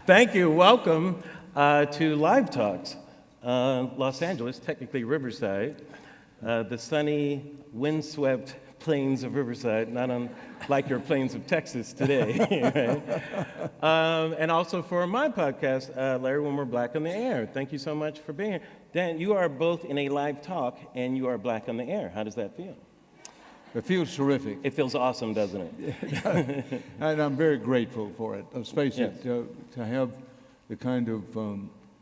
Thank you. Welcome to Live Talks, Los Angeles, technically Riverside, the sunny, windswept plains of Riverside, not unlike your plains of Texas today. Right? And also for my podcast, Larry Wilmore, Black on the Air. Thank you so much for being here. Dan, you are both in a live talk, and you are Black on the Air. How does that feel? It feels terrific. It feels awesome, doesn't it? And I'm very grateful for it. Let's face it, to have the kind of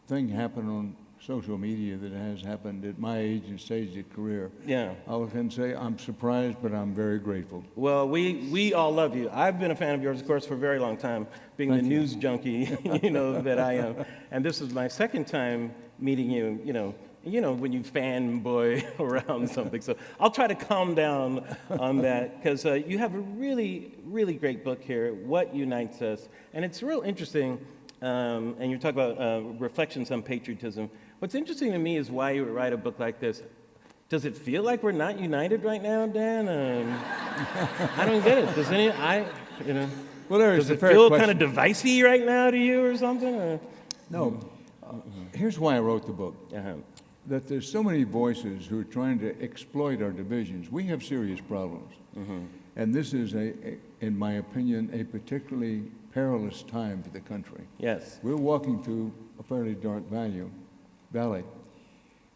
thing happen on social media that has happened at my age and stage of career. Yeah. I can say I'm surprised, but I'm very grateful. Well, we all love you. I've been a fan of yours, of course, for a very long time, being the news junkie, that I am. And this is my second time meeting you, when you fanboy around something. So I'll try to calm down on that, because you have a really, really great book here, What Unites Us. And it's real interesting, and you talk about reflections on patriotism. What's interesting to me is why you would write a book like this. Does it feel like we're not united right now, Dan? I don't get it. Does it feel kind of divisive right now to you or something? Or? No. Here's why I wrote the book. That there's so many voices who are trying to exploit our divisions. We have serious problems. And this is, in my opinion, a particularly perilous time for the country. Yes. We're walking through a fairly dark valley.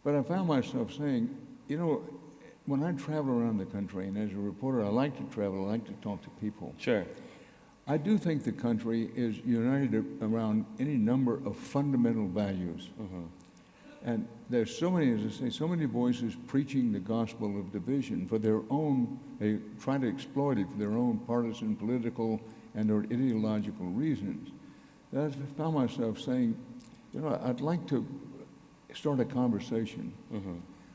But I found myself saying, when I travel around the country, and as a reporter, I like to travel, I like to talk to people. Sure. I do think the country is united around any number of fundamental values. And there's so many, as I say, so many voices preaching the gospel of division for their own, they try to exploit it for their own partisan, political, and or ideological reasons. That I found myself saying, I'd like to start a conversation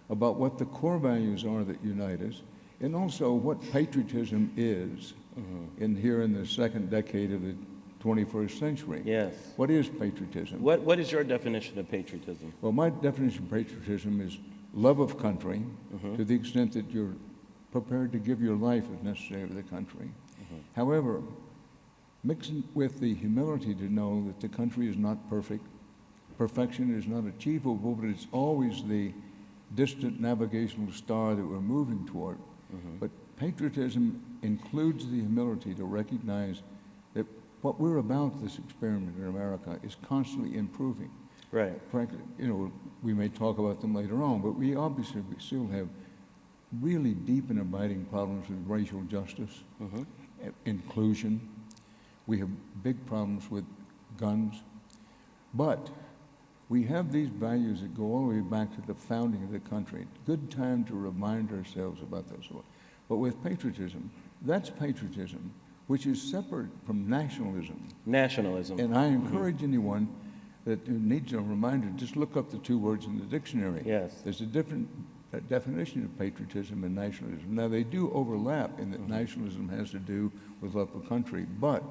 about what the core values are that unite us, and also what patriotism is in the second decade of the 21st century. Yes. What is patriotism? What is your definition of patriotism? Well, my definition of patriotism is love of country to the extent that you're prepared to give your life if necessary to the country. However, mixing with the humility to know that the country is not perfect, perfection is not achievable, but it's always the distant navigational star that we're moving toward. But patriotism includes the humility to recognize that what we're about, this experiment in America, is constantly improving. Right. Frankly, we may talk about them later on, but we still have really deep and abiding problems with racial justice, inclusion. We have big problems with guns. But we have these values that go all the way back to the founding of the country. Good time to remind ourselves about those. But with patriotism, that's patriotism, which is separate from nationalism. Nationalism. And I encourage anyone that needs a reminder, just look up the two words in the dictionary. Yes. There's a different definition of patriotism and nationalism. Now, they do overlap in that nationalism has to do with love of country, but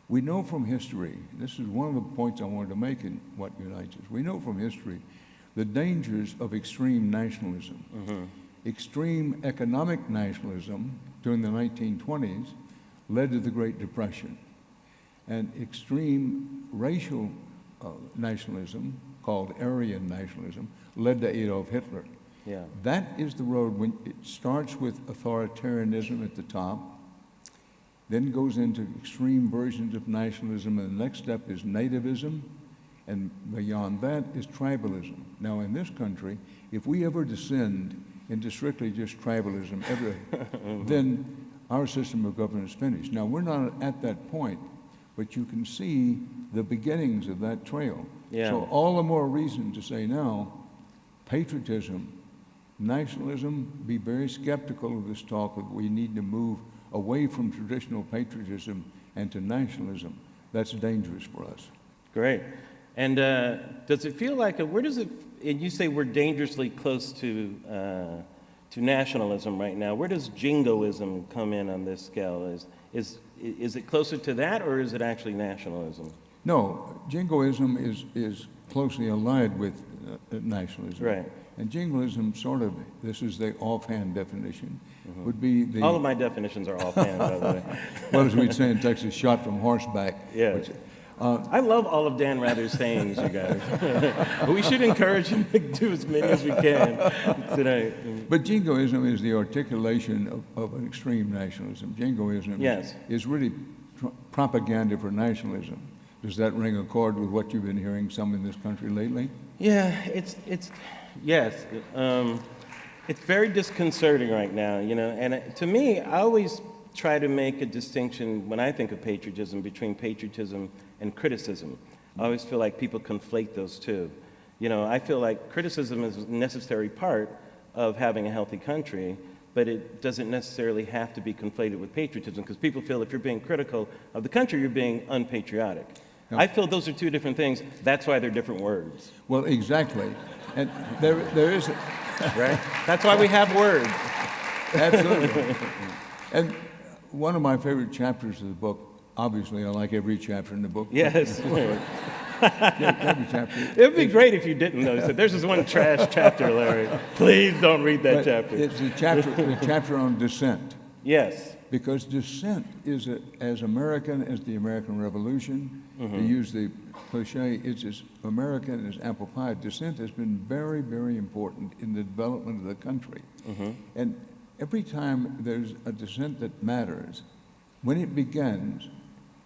we know from history, this is one of the points I wanted to make in What Unites Us, we know from history the dangers of extreme nationalism. Extreme economic nationalism during the 1920s led to the Great Depression. And extreme racial nationalism, called Aryan nationalism, led to Adolf Hitler. Yeah. That is the road when it starts with authoritarianism at the top, then goes into extreme versions of nationalism, and the next step is nativism, and beyond that is tribalism. Now in this country, if we ever descend into strictly just tribalism, then our system of government is finished. Now we're not at that point, but you can see the beginnings of that trail. Yeah. So all the more reason to say now, patriotism, nationalism, be very skeptical of this talk that we need to move away from traditional patriotism and to nationalism. That's dangerous for us. Great. And does it feel like, and you say we're dangerously close to nationalism right now. Where does jingoism come in on this scale? Is it closer to that, or is it actually nationalism? No, jingoism is closely allied with nationalism. Right. And jingoism sort of, this is the offhand definition, would be the... All of my definitions are offhand, by the way. Well, as we'd say in Texas, shot from horseback. Yeah. Which, I love all of Dan Rather's sayings, you guys. We should encourage him to do as many as we can tonight. But jingoism is the articulation of an extreme nationalism. Jingoism Yes. is really propaganda for nationalism. Does that ring a chord with what you've been hearing some in this country lately? Yeah, yes. It's very disconcerting right now, you know, and to me, I always try to make a distinction when I think of patriotism between patriotism and criticism. I always feel like people conflate those two. You know, I feel like criticism is a necessary part of having a healthy country, but it doesn't necessarily have to be conflated with patriotism, because people feel if you're being critical of the country, you're being unpatriotic. No. I feel those are two different things. That's why they're different words. Well, exactly. And there is... Right? That's why we have words. Absolutely. And one of my favorite chapters of the book, obviously I like every chapter in the book. Yes. Every chapter. It would be great if you didn't, though. So there's this one trash chapter, Larry. Please don't read that But chapter. it's a chapter on dissent. Yes. Because dissent is as American as the American Revolution. To use the cliche, it's as American as apple pie. Dissent has been very, very important in the development of the country. And every time there's a dissent that matters, when it begins,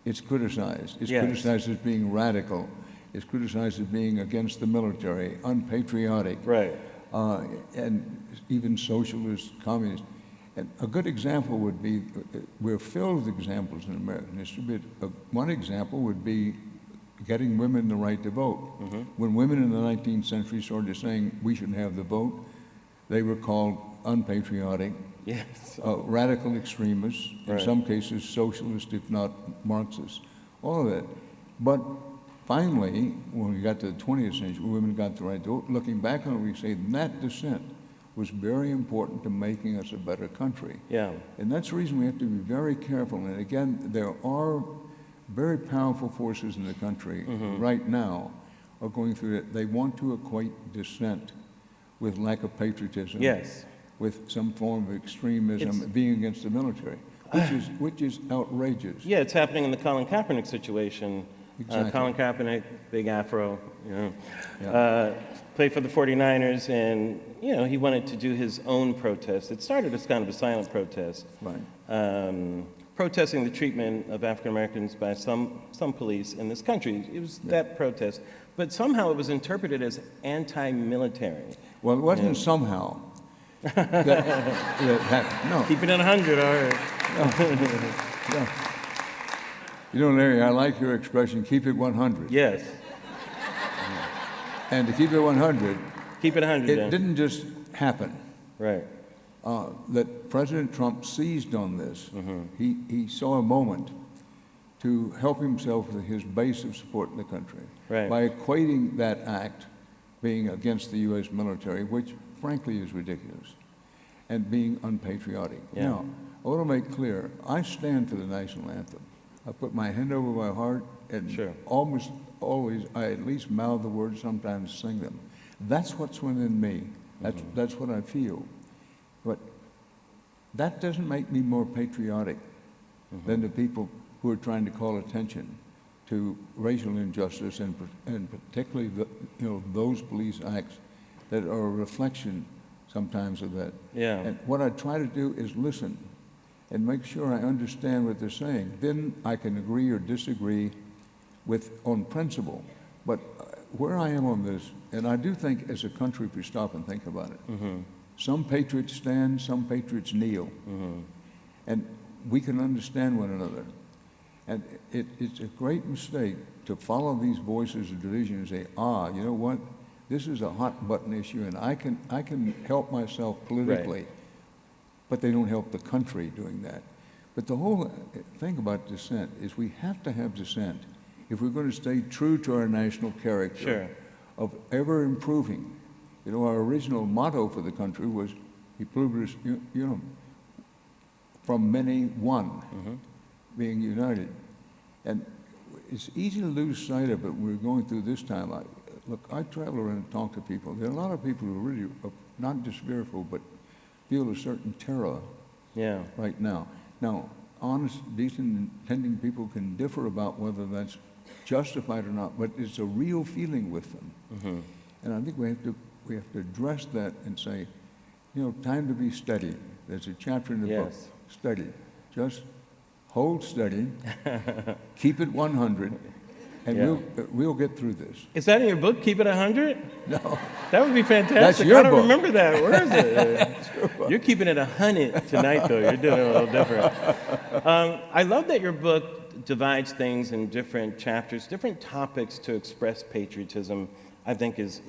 it's criticized. It's Yes. criticized as being radical. It's criticized as being against the military, unpatriotic, Right. and even socialist, communist. And a good example would be, we're filled with examples in American history, but one example would be getting women the right to vote. When women in the 19th century started saying we should have the vote, they were called unpatriotic, Yes. radical extremists, in Right. some cases socialist, if not Marxist, all of that. But finally, when we got to the 20th century, women got the right to vote. Looking back on it, we say that dissent was very important to making us a better country. Yeah. And that's the reason we have to be very careful. And again, there are very powerful forces in the country right now are going through it. They want to equate dissent with lack of patriotism. Yes. With some form of extremism, It's- being against the military, which is outrageous. Yeah, it's happening in the Colin Kaepernick situation. Exactly. Colin Kaepernick, big afro, you know, Yeah. played for the 49ers, and, you know, he wanted to do his own protest. It started as kind of a silent protest. Right. Protesting the treatment of African Americans by some police in this country. It was that protest. But somehow it was interpreted as anti-military. Well, it wasn't somehow. that happened. No. Keep it at 100, all right. Yeah. You know, Larry, I like your expression, keep it 100. Yes. And to keep it 100, Keep it 100, it then. didn't just happen. Right. That President Trump seized on this. He saw a moment to help himself with his base of support in the country Right. by equating that act being against the U.S. military, which frankly is ridiculous, and being unpatriotic. Yeah. Now, I want to make clear, I stand for the national anthem. I put my hand over my heart, and Sure. almost always I at least mouth the words, sometimes sing them. That's what's within me. That's what I feel. But that doesn't make me more patriotic than the people who are trying to call attention to racial injustice and particularly those police acts that are a reflection sometimes of that. Yeah. And what I try to do is listen and make sure I understand what they're saying. Then I can agree or disagree on principle. But where I am on this, and I do think as a country, if we stop and think about it, some patriots stand, some patriots kneel. And we can understand one another. And it's a great mistake to follow these voices of division and say, you know what? This is a hot button issue and I can help myself politically. Right. But they don't help the country doing that. But the whole thing about dissent is we have to have dissent if we're going to stay true to our national character Sure. of ever improving. You know, our original motto for the country was, "He proved us, from many one, being united." And it's easy to lose sight of it when we're going through this time. Look, I travel around and talk to people. There are a lot of people who really are not just fearful, but feel a certain terror Yeah. right now. Now, honest, decent, intending people can differ about whether that's justified or not, but it's a real feeling with them. And I think we have to address that and say, time to be steady. There's a chapter in the book, study. Just hold steady, keep it 100, and we'll get through this. Is that in your book, Keep It 100? No. That would be fantastic. That's your I don't book. remember that. Where is it? You're keeping it 100 tonight, though. You're doing it a little different. I love that your book divides things in different chapters, different topics to express patriotism. I think is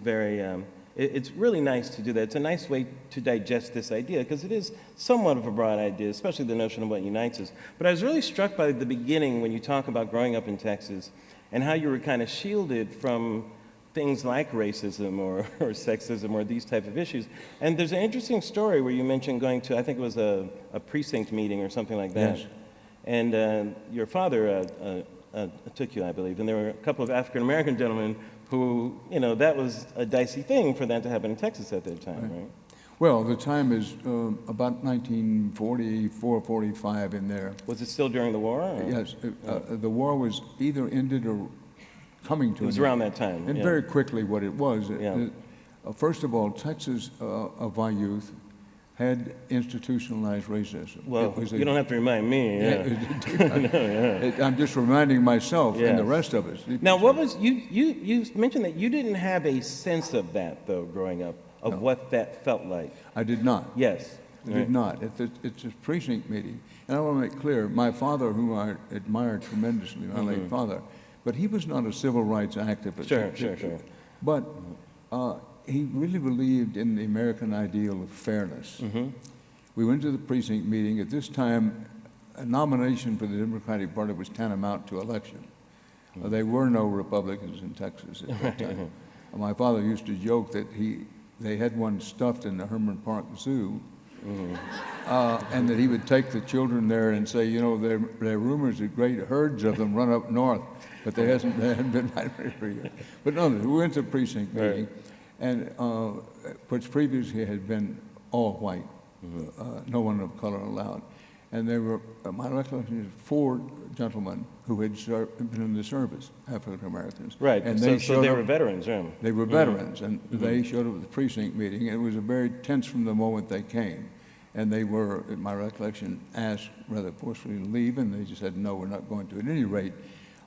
very. It's really nice to do that. It's a nice way to digest this idea because it is somewhat of a broad idea, especially the notion of what unites us. But I was really struck by the beginning when you talk about growing up in Texas and how you were kind of shielded from things like racism or sexism or these type of issues. And there's an interesting story where you mentioned going to, I think it was a precinct meeting or something like that. Yes. And your father took you, I believe. And there were a couple of African-American gentlemen who, that was a dicey thing for that to happen in Texas at that time, right? Well, the time is about 1944, 45 in there. Was it still during the war? Or? Yes, the war was either ended or coming to It was an around end. that time. And very quickly what it was. First of all, Texas, of our youth, had institutionalized racism. Well, you don't have to remind me. I'm just reminding myself and the rest of us. Now, what was you mentioned that you didn't have a sense of that though growing up of what that felt like. I did not. Yes, I did not. It's a precinct meeting, and I want to make clear: my father, whom I admired tremendously, my late father, but he was not a civil rights activist. Sure. But he really believed in the American ideal of fairness. We went to the precinct meeting. At this time, a nomination for the Democratic Party was tantamount to election. There were no Republicans in Texas at that time. My father used to joke that they had one stuffed in the Herman Park Zoo, and that he would take the children there and say, there are rumors that great herds of them run up north, but they hadn't been migrated for years. But no, we went to the precinct meeting, and which previously had been all white, no one of color allowed. And there were, my recollection is 4 gentlemen who had been in the service, African Americans. Right, and so they were veterans, right? They were veterans, and they showed up at the precinct meeting, and it was very tense from the moment they came. And they were, in my recollection, asked rather forcefully to leave, and they just said, no, we're not going to. At any rate,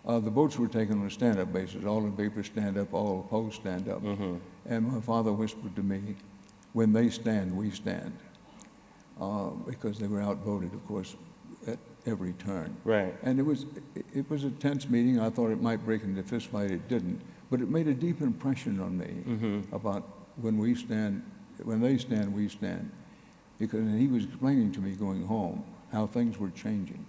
the votes were taken on a stand-up basis. All in favor stand up, all opposed stand up. And my father whispered to me, when they stand, we stand. Because they were outvoted, of course, at every turn. Right. And it was a tense meeting. I thought it might break into a fist fight. It didn't. But it made a deep impression on me about when they stand, we stand. Because he was explaining to me going home how things were changing.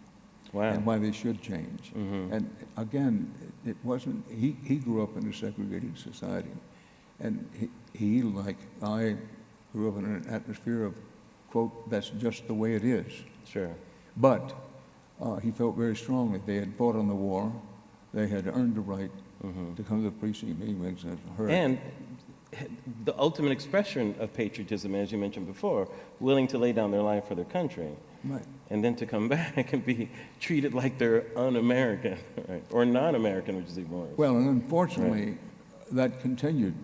Wow. And why they should change. And again, it wasn't, he grew up in a segregated society. And he, like I, grew up in an atmosphere of, quote, that's just the way it is. Sure. But he felt very strongly they had fought on the war, they had earned the right to come to the precinct meeting when it was heard. And the ultimate expression of patriotism, as you mentioned before, willing to lay down their life for their country. Right. And then to come back and be treated like they're un-American, right? Or non-American, which is even worse. Well, and unfortunately, that continued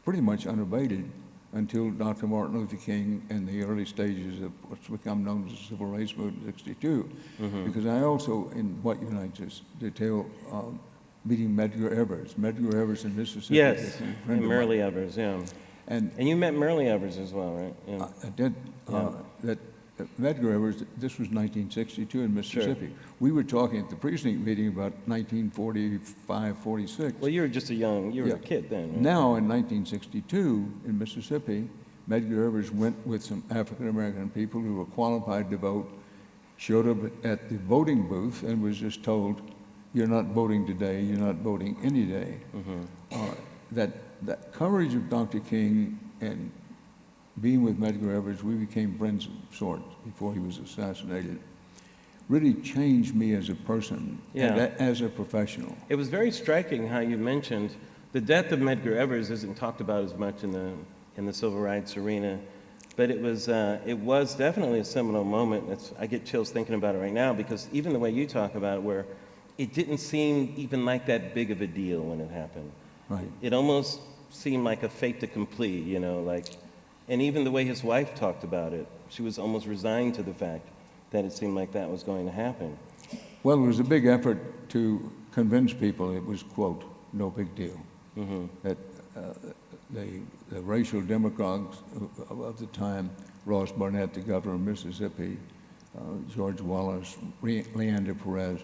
pretty much unabated until Dr. Martin Luther King and the early stages of what's become known as the Civil Rights Movement in '62. Because I also, in What Unites Us, detail meeting Medgar Evers. Medgar Evers in Mississippi. Yes, and Merle Evers, yeah. And you met Merle Evers as well, right? Yeah. I did. That Medgar Evers, this was 1962 in Mississippi. Sure. We were talking at the precinct meeting about 1945, 46. Well, you were just a kid then, right? Now, in 1962, in Mississippi, Medgar Evers went with some African-American people who were qualified to vote, showed up at the voting booth and was just told, you're not voting today, you're not voting any day. That courage of Dr. King and being with Medgar Evers, we became friends of sorts before he was assassinated, really changed me as a person and as a professional. It was very striking how you mentioned the death of Medgar Evers isn't talked about as much in the civil rights arena, but it was definitely a seminal moment. I get chills thinking about it right now because even the way you talk about it, where it didn't seem even like that big of a deal when it happened. Right. It almost seemed like a fait accompli, you know, like, and even the way his wife talked about it, she was almost resigned to the fact that it seemed like that was going to happen. Well, it was a big effort to convince people it was, quote, no big deal. That the racial demagogues of the time, Ross Barnett, the governor of Mississippi, George Wallace, Leander Perez,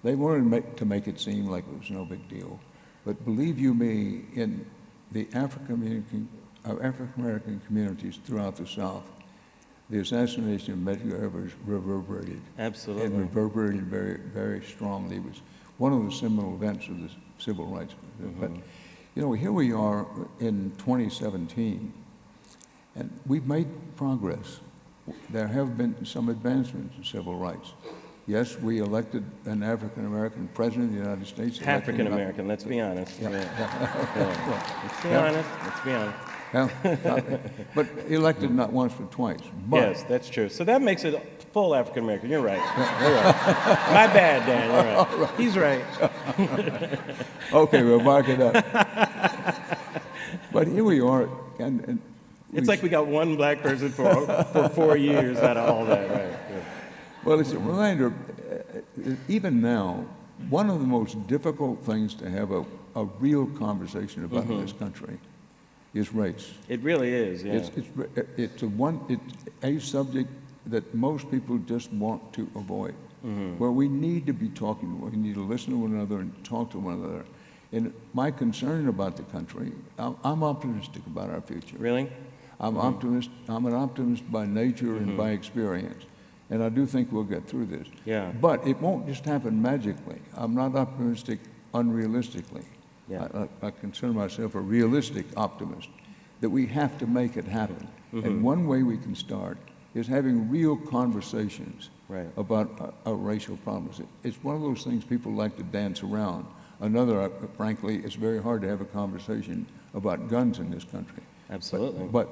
they wanted to make it seem like it was no big deal. But believe you me, in the African American communities throughout the South, the assassination of Medgar Evers reverberated. Absolutely. And reverberated very, very strongly. It was one of the seminal events of the civil rights movement. But, you know, here we are in 2017, and we've made progress. There have been some advancements in civil rights. Yes, we elected an African-American president of the United States. African-American, let's be honest. Yeah. Let's be honest, let's be honest. Well, but elected not once but twice. But, Yes, that's true. So that makes it full African-American. You're right. You're right. My bad, Dan, you're right. He's right. Okay, we'll mark it up. But here we are, and It's like we got one black person for 4 years out of all that, right? Yeah. well, it's a reminder, even now, one of the most difficult things to have a real conversation about in this country is race. It really is, yeah. It's a subject that most people just want to avoid. Where we need to be talking, we need to listen to one another and talk to one another. And my concern about the country, I'm optimistic about our future. Really? I'm an optimist by nature and by experience. And I do think we'll get through this. Yeah. But it won't just happen magically. I'm not optimistic unrealistically. Yeah. I consider myself a realistic optimist, that we have to make it happen. And one way we can start is having real conversations about our racial problems. It's one of those things people like to dance around. Another, frankly, it's very hard to have a conversation about guns in this country. Absolutely. But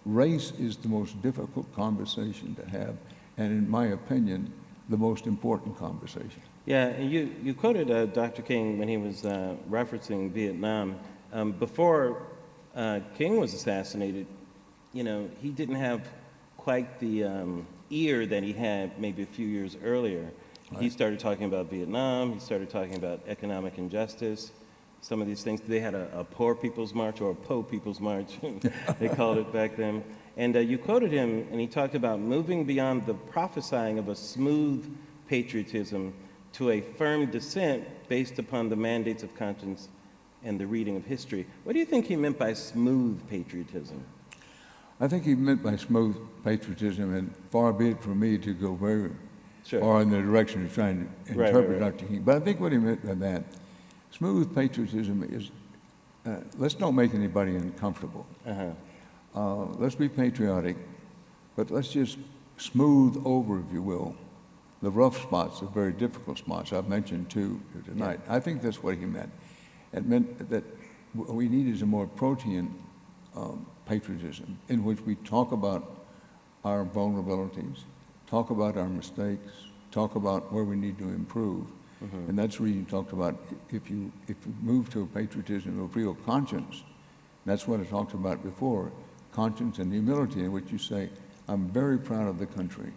race is the most difficult conversation to have, and in my opinion, the most important conversation. Yeah, and you quoted Dr. King when he was referencing Vietnam. Before King was assassinated, you know, he didn't have quite the ear that he had maybe a few years earlier. Right. He started talking about Vietnam, he started talking about economic injustice, some of these things. They had a Poor People's March, or a Po People's March, they called it back then. And you quoted him, and he talked about moving beyond the prophesying of a smooth patriotism to a firm dissent based upon the mandates of conscience and the reading of history. What do you think he meant by smooth patriotism? I think he meant by smooth patriotism, and far be it from me to go very far in the direction of trying to interpret Dr. King. But I think what he meant by that, smooth patriotism is, let's don't make anybody uncomfortable. Let's be patriotic, but let's just smooth over, if you will, the rough spots, the very difficult spots. I've mentioned two tonight. I think that's what he meant. It meant that what we need is a more protean patriotism, in which we talk about our vulnerabilities, talk about our mistakes, talk about where we need to improve. And that's where you talked about, if you move to a patriotism of real conscience, that's what I talked about before, conscience and humility, in which you say, I'm very proud of the country.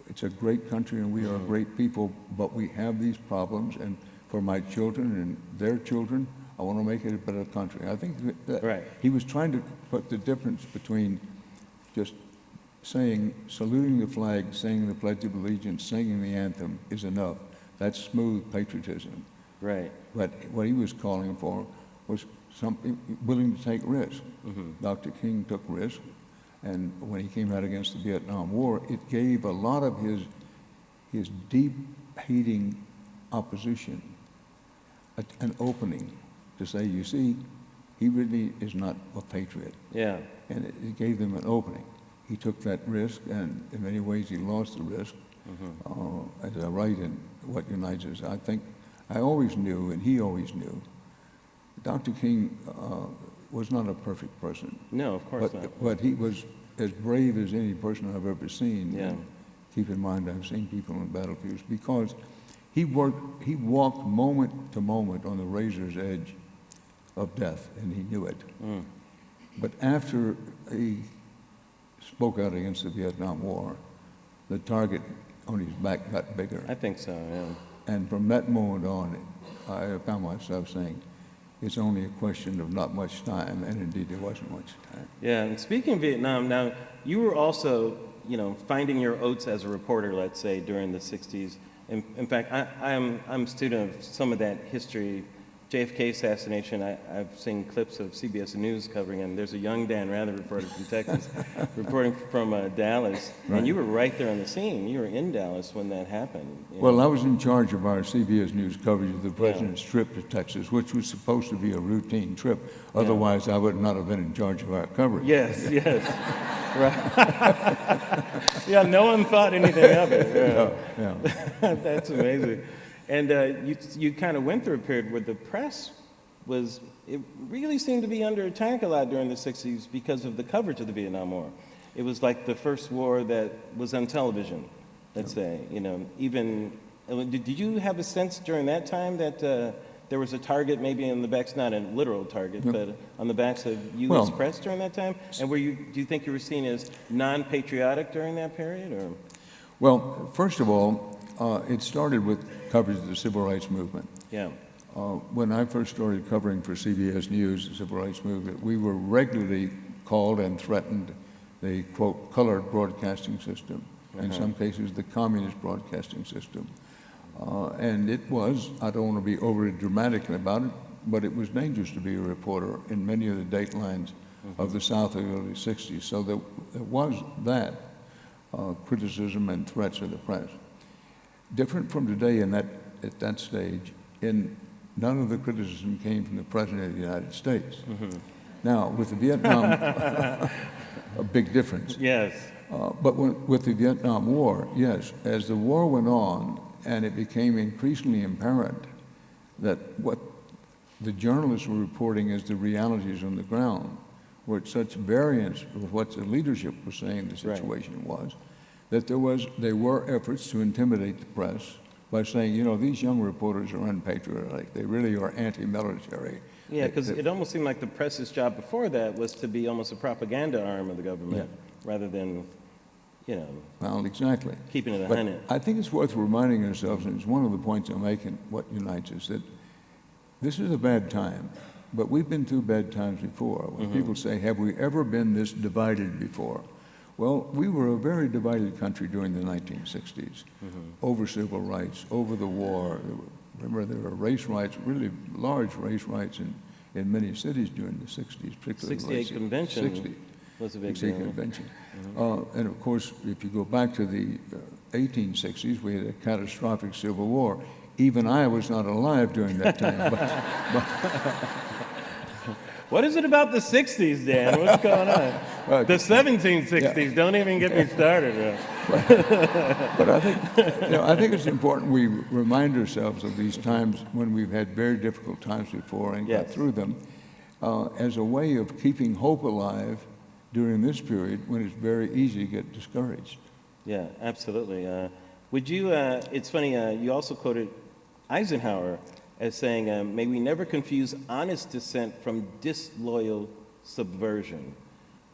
It's a great country and we are great people, but we have these problems, and for my children and their children, I want to make it a better country. I think that he was trying to put the difference between just saying, saluting the flag, saying the Pledge of Allegiance, singing the anthem is enough. That's smooth patriotism. Right. But what he was calling for was something willing to take risk. Dr. King took risk, and when he came out against the Vietnam War, it gave a lot of his deep hating opposition an opening to say, you see, he really is not a patriot. Yeah. And it gave them an opening. He took that risk, and in many ways he lost the risk. As I write in What Unites Us, I think I always knew, and he always knew, Dr. King was not a perfect person. No, of course not. But he was as brave as any person I've ever seen. Yeah. And keep in mind, I've seen people on battlefields, because He walked moment to moment on the razor's edge of death, and he knew it. But after he spoke out against the Vietnam War, the target on his back got bigger. I think so, yeah. And from that moment on, I found myself saying, it's only a question of not much time, and indeed there wasn't much time. Yeah, and speaking of Vietnam, now, you were also, finding your oats as a reporter, let's say, during the 60s. In fact, I'm a student of some of that history. JFK assassination, I've seen clips of CBS News covering it, and there's a young Dan Rather reporter from Texas reporting from Dallas, Right. and you were right there on the scene. You were in Dallas when that happened. Well, I was in charge of our CBS News coverage of the president's trip to Texas, which was supposed to be a routine trip. Otherwise, I would not have been in charge of our coverage. Yes, right. Yeah, no one thought anything of it. Yeah. That's amazing. And you kind of went through a period where the press it really seemed to be under attack a lot during the 60s because of the coverage of the Vietnam War. It was like the first war that was on television, let's say. Even, did you have a sense during that time that there was a target maybe on the backs, not a literal target, but on the backs of U.S. press during that time? And do you think you were seen as non-patriotic during that period? Or? Well, first of all, it started with coverage of the civil rights movement. Yeah. When I first started covering for CBS News the civil rights movement, we were regularly called and threatened the, quote, colored broadcasting system, in some cases the communist broadcasting system. And it was, I don't want to be overly dramatic about it, but it was dangerous to be a reporter in many of the datelines of the South of the early 60s. So there was that criticism and threats of the press. Different from today at that stage, none of the criticism came from the President of the United States. Now, with the Vietnam, a big difference. Yes. But with the Vietnam War, yes, as the war went on and it became increasingly apparent that what the journalists were reporting as the realities on the ground were at such variance with what the leadership was saying the situation was, that there were efforts to intimidate the press by saying, these young reporters are unpatriotic. They really are anti-military. Yeah, because it almost seemed like the press's job before that was to be almost a propaganda arm of the government, rather than, Well, exactly. keeping it But behind it. I think it's worth reminding ourselves, and it's one of the points I'm making, what unites us, that this is a bad time, but we've been through bad times before. When people say, have we ever been this divided before? Well, we were a very divided country during the 1960s, over civil rights, over the war. Remember, there were race rights, really large race rights in many cities during the 60s, particularly 68 convention was a big deal. Convention. And of course, if you go back to the 1860s, we had a catastrophic civil war. Even I was not alive during that time. What is it about the 60s, Dan? What's going on? The 1760s, don't even get me started. But I think it's important we remind ourselves of these times when we've had very difficult times before and got through them as a way of keeping hope alive during this period when it's very easy to get discouraged. Yeah, absolutely. It's funny, you also quoted Eisenhower as saying, may we never confuse honest dissent from disloyal subversion.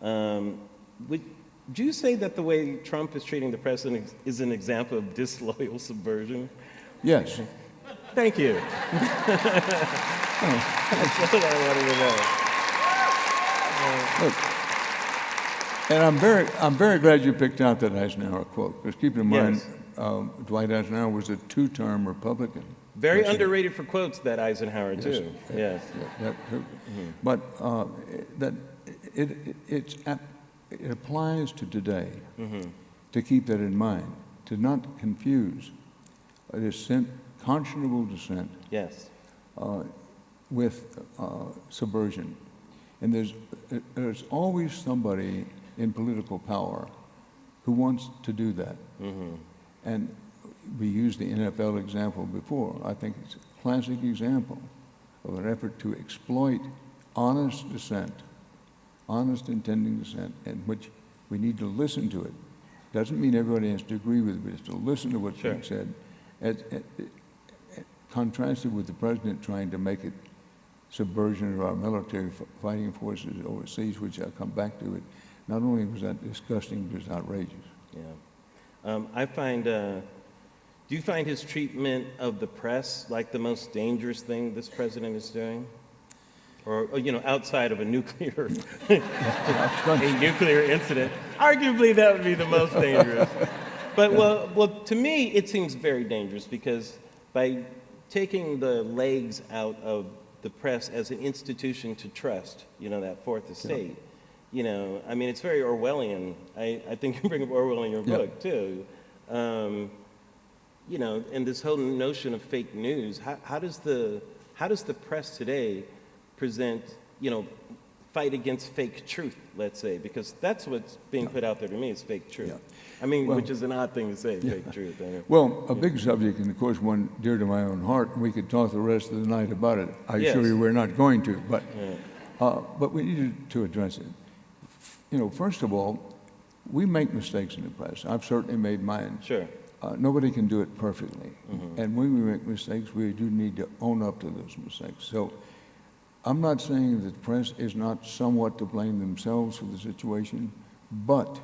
Would you say that the way Trump is treating the president is an example of disloyal subversion? Yes. Thank you. That's what I wanted to know. Look, and I'm very glad you picked out that Eisenhower quote, because keep in mind, Dwight Eisenhower was a two-term Republican. Very underrated for quotes, that Eisenhower, too. Yes. But it applies to today to keep that in mind, to not confuse a dissent, conscionable dissent, with subversion. And there's always somebody in political power who wants to do that. And we used the NFL example before. I think it's a classic example of an effort to exploit honest dissent, honest intending dissent, in which we need to listen to it. Doesn't mean everybody has to agree with it, but it's to listen to what's being said. contrasted with the president trying to make it subversion of our military fighting forces overseas, which I'll come back to. It not only was that disgusting, but it was outrageous. Yeah. I find, do you find his treatment of the press like the most dangerous thing this president is doing? Or outside of a nuclear, a nuclear incident, arguably that would be the most dangerous. But well, to me, it seems very dangerous because by taking the legs out of the press as an institution to trust, that fourth estate, I mean, it's very Orwellian. I think you bring up Orwell in your book too. And this whole notion of fake news. How does the press today present, fight against fake truth, let's say, because that's what's being put out there to me is fake truth. I mean, which is an odd thing to say, fake truth. Well, a big subject, and of course one dear to my own heart, and we could talk the rest of the night about it. I assure you we're not going to, but we needed to address it. First of all, we make mistakes in the press. I've certainly made mine. Sure. Nobody can do it perfectly. And when we make mistakes, we do need to own up to those mistakes. So I'm not saying that the press is not somewhat to blame themselves for the situation, but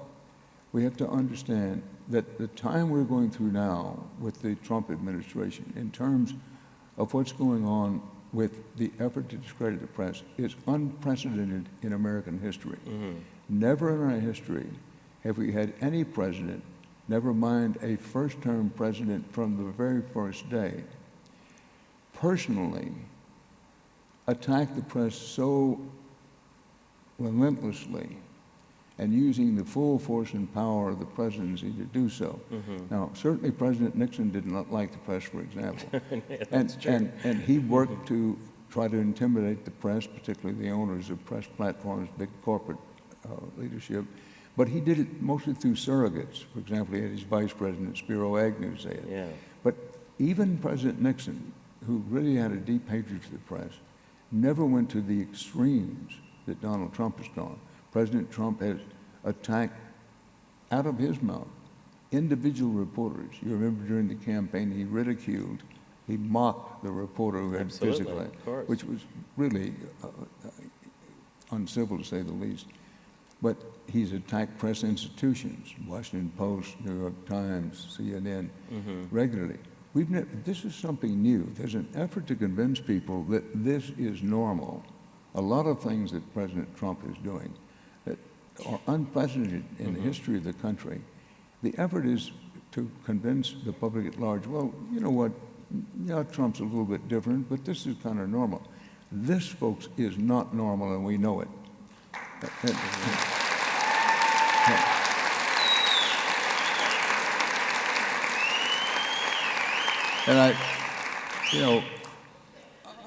we have to understand that the time we're going through now with the Trump administration in terms of what's going on with the effort to discredit the press is unprecedented in American history. Never in our history have we had any president, never mind a first-term president from the very first day, personally attack the press so relentlessly and using the full force and power of the presidency to do so. Now, certainly President Nixon did not like the press, for example. and he worked to try to intimidate the press, particularly the owners of press platforms, big corporate leadership. But he did it mostly through surrogates. For example, he had his vice president, Spiro Agnew, say it. Yeah. But even President Nixon, who really had a deep hatred for the press, never went to the extremes that Donald Trump has gone. President Trump has attacked, out of his mouth, individual reporters. You remember during the campaign, he ridiculed, he mocked the reporter who had physically, which was really uncivil to say the least. But he's attacked press institutions, Washington Post, New York Times, CNN, regularly. This is something new. There's an effort to convince people that this is normal. A lot of things that President Trump is doing that are unprecedented in the history of the country. The effort is to convince the public at large, well, you know what, yeah, Trump's a little bit different, but this is kind of normal. This, folks, is not normal, and we know it. And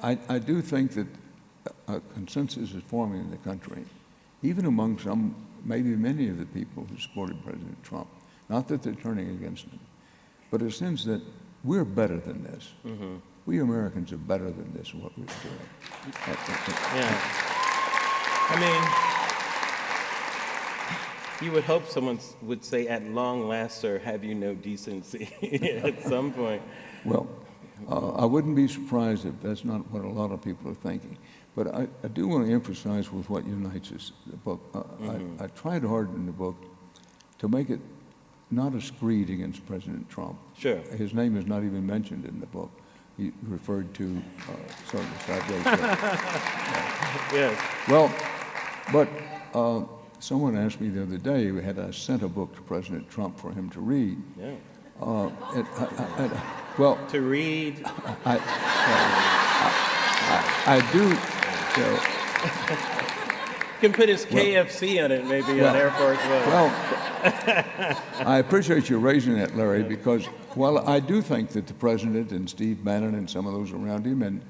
I do think that a consensus is forming in the country, even among some, maybe many of the people who supported President Trump. Not that they're turning against him, but a sense that we're better than this. We Americans are better than this, what we're doing. Yeah. I mean, you would hope someone would say, at long last, sir, have you no decency at some point. Well, I wouldn't be surprised if that's not what a lot of people are thinking. But I do want to emphasize with what unites us, the book. I tried hard in the book to make it not a screed against President Trump. Sure. His name is not even mentioned in the book. He referred to Yes. Well, but someone asked me the other day, had I sent a book to President Trump for him to read? Yeah. Well, to read. I do. You can put his KFC on it, maybe on Air Force One. Well, I appreciate you raising that, Larry, because while I do think that the president and Steve Bannon and some of those around him and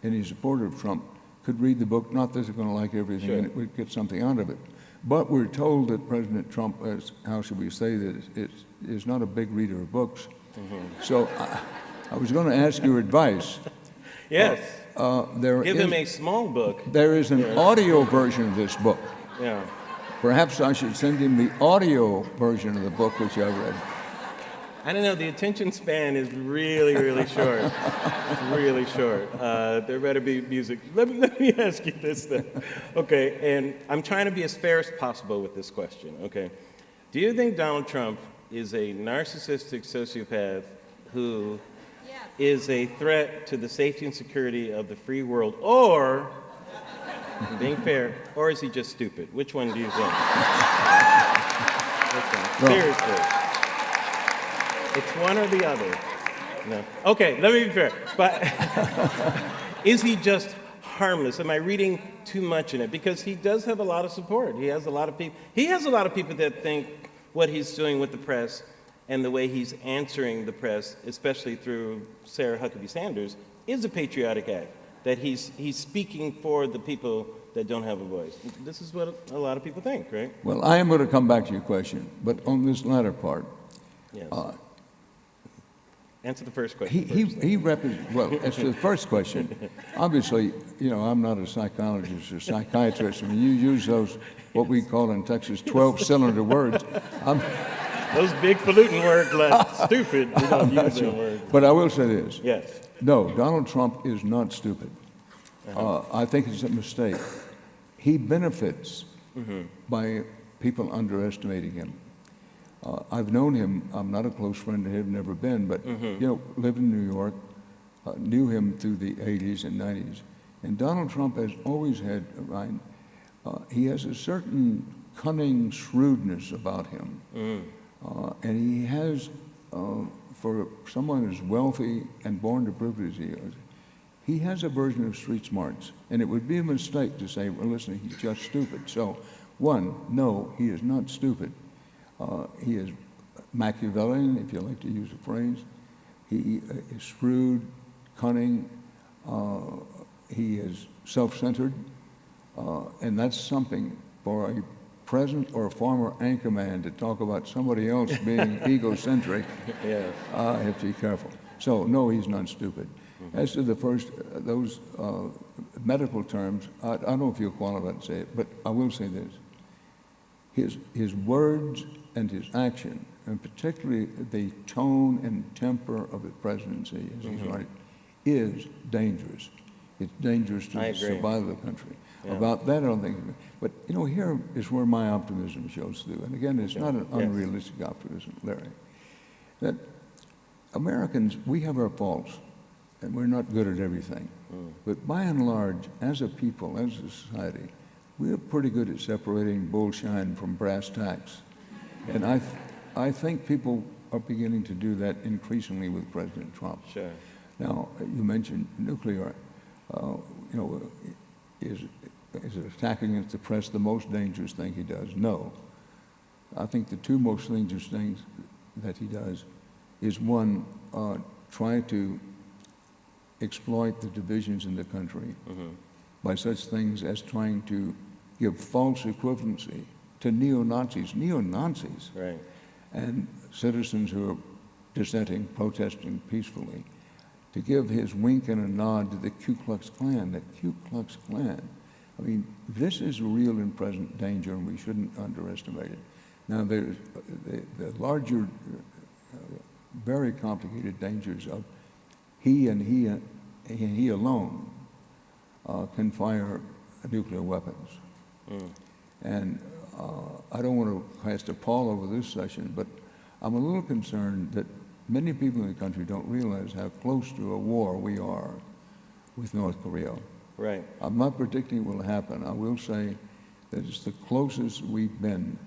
any supporter of Trump could read the book, not that they're going to like everything in it, we'd get something out of it. But we're told that President Trump, how should we say that, is not a big reader of books. So I was going to ask your advice. Yes. Give him a small book. There is an audio version of this book. Yeah. Perhaps I should send him the audio version of the book, which I read. I don't know, the attention span is really, really short. It's really short. There better be music. Let me ask you this then. Okay, and I'm trying to be as fair as possible with this question, okay? Do you think Donald Trump is a narcissistic sociopath who is a threat to the safety and security of the free world, or, I'm being fair, or is he just stupid? Which one do you think? Which one? Seriously. It's one or the other. No. Okay, let me be fair. But is he just harmless? Am I reading too much in it? Because he does have a lot of support. He has a lot of people. He has a lot of people that think what he's doing with the press and the way he's answering the press, especially through Sarah Huckabee Sanders, is a patriotic act. That he's speaking for the people that don't have a voice. This is what a lot of people think, right? Well, I am going to come back to your question, but on this latter part, Yes. Answer the first question. he represents, well, as to the first question, obviously, you know, I'm not a psychologist or psychiatrist. I mean, you use those, what we call in Texas, 12-cylinder words. Those big falutin words like stupid, we don't use them words. But I will say this. Yes. No, Donald Trump is not stupid. I think it's a mistake. He benefits by people underestimating him. I've known him. I'm not a close friend of his, never been, but you know, lived in New York, knew him through the 80s and 90s. And Donald Trump has always had, Ryan, he has a certain cunning shrewdness about him. And he has, for someone who's wealthy and born to privilege he has a version of street smarts. And it would be a mistake to say, well, listen, he's just stupid. So, one, no, he is not stupid. He is Machiavellian, if you like to use a phrase. He is shrewd, cunning. He is self-centered. And that's something for a present or former anchorman to talk about somebody else being egocentric. Yes. I have to be careful. So, no, he's not stupid. As to the first, those medical terms, I don't know if you're qualified to say it, but I will say this. His words and his action, and particularly the tone and temper of the presidency, as he's right, is dangerous. It's dangerous to the survival of the country. Yeah. About that, I don't think. But, you know, here is where my optimism shows through. And again, it's not an unrealistic optimism, Larry. That Americans, we have our faults, and we're not good at everything. But by and large, as a people, as a society, we're pretty good at separating bullshine from brass tacks. And I think people are beginning to do that increasingly with President Trump. Sure. Now, you mentioned nuclear. You know, is attacking against the press the most dangerous thing he does? No. I think the two most dangerous things that he does is, one, try to exploit the divisions in the country by such things as trying to give false equivalency to neo-Nazis, Right. and citizens who are dissenting, protesting peacefully, to give his wink and a nod to the Ku Klux Klan. The Ku Klux Klan, I mean, this is a real and present danger, and we shouldn't underestimate it. Now, there's the larger, very complicated dangers of he alone can fire nuclear weapons. And I don't want to cast a pall over this session, but I'm a little concerned that many people in the country don't realize how close to a war we are with North Korea. Right. I'm not predicting it will happen. I will say that it's the closest we've been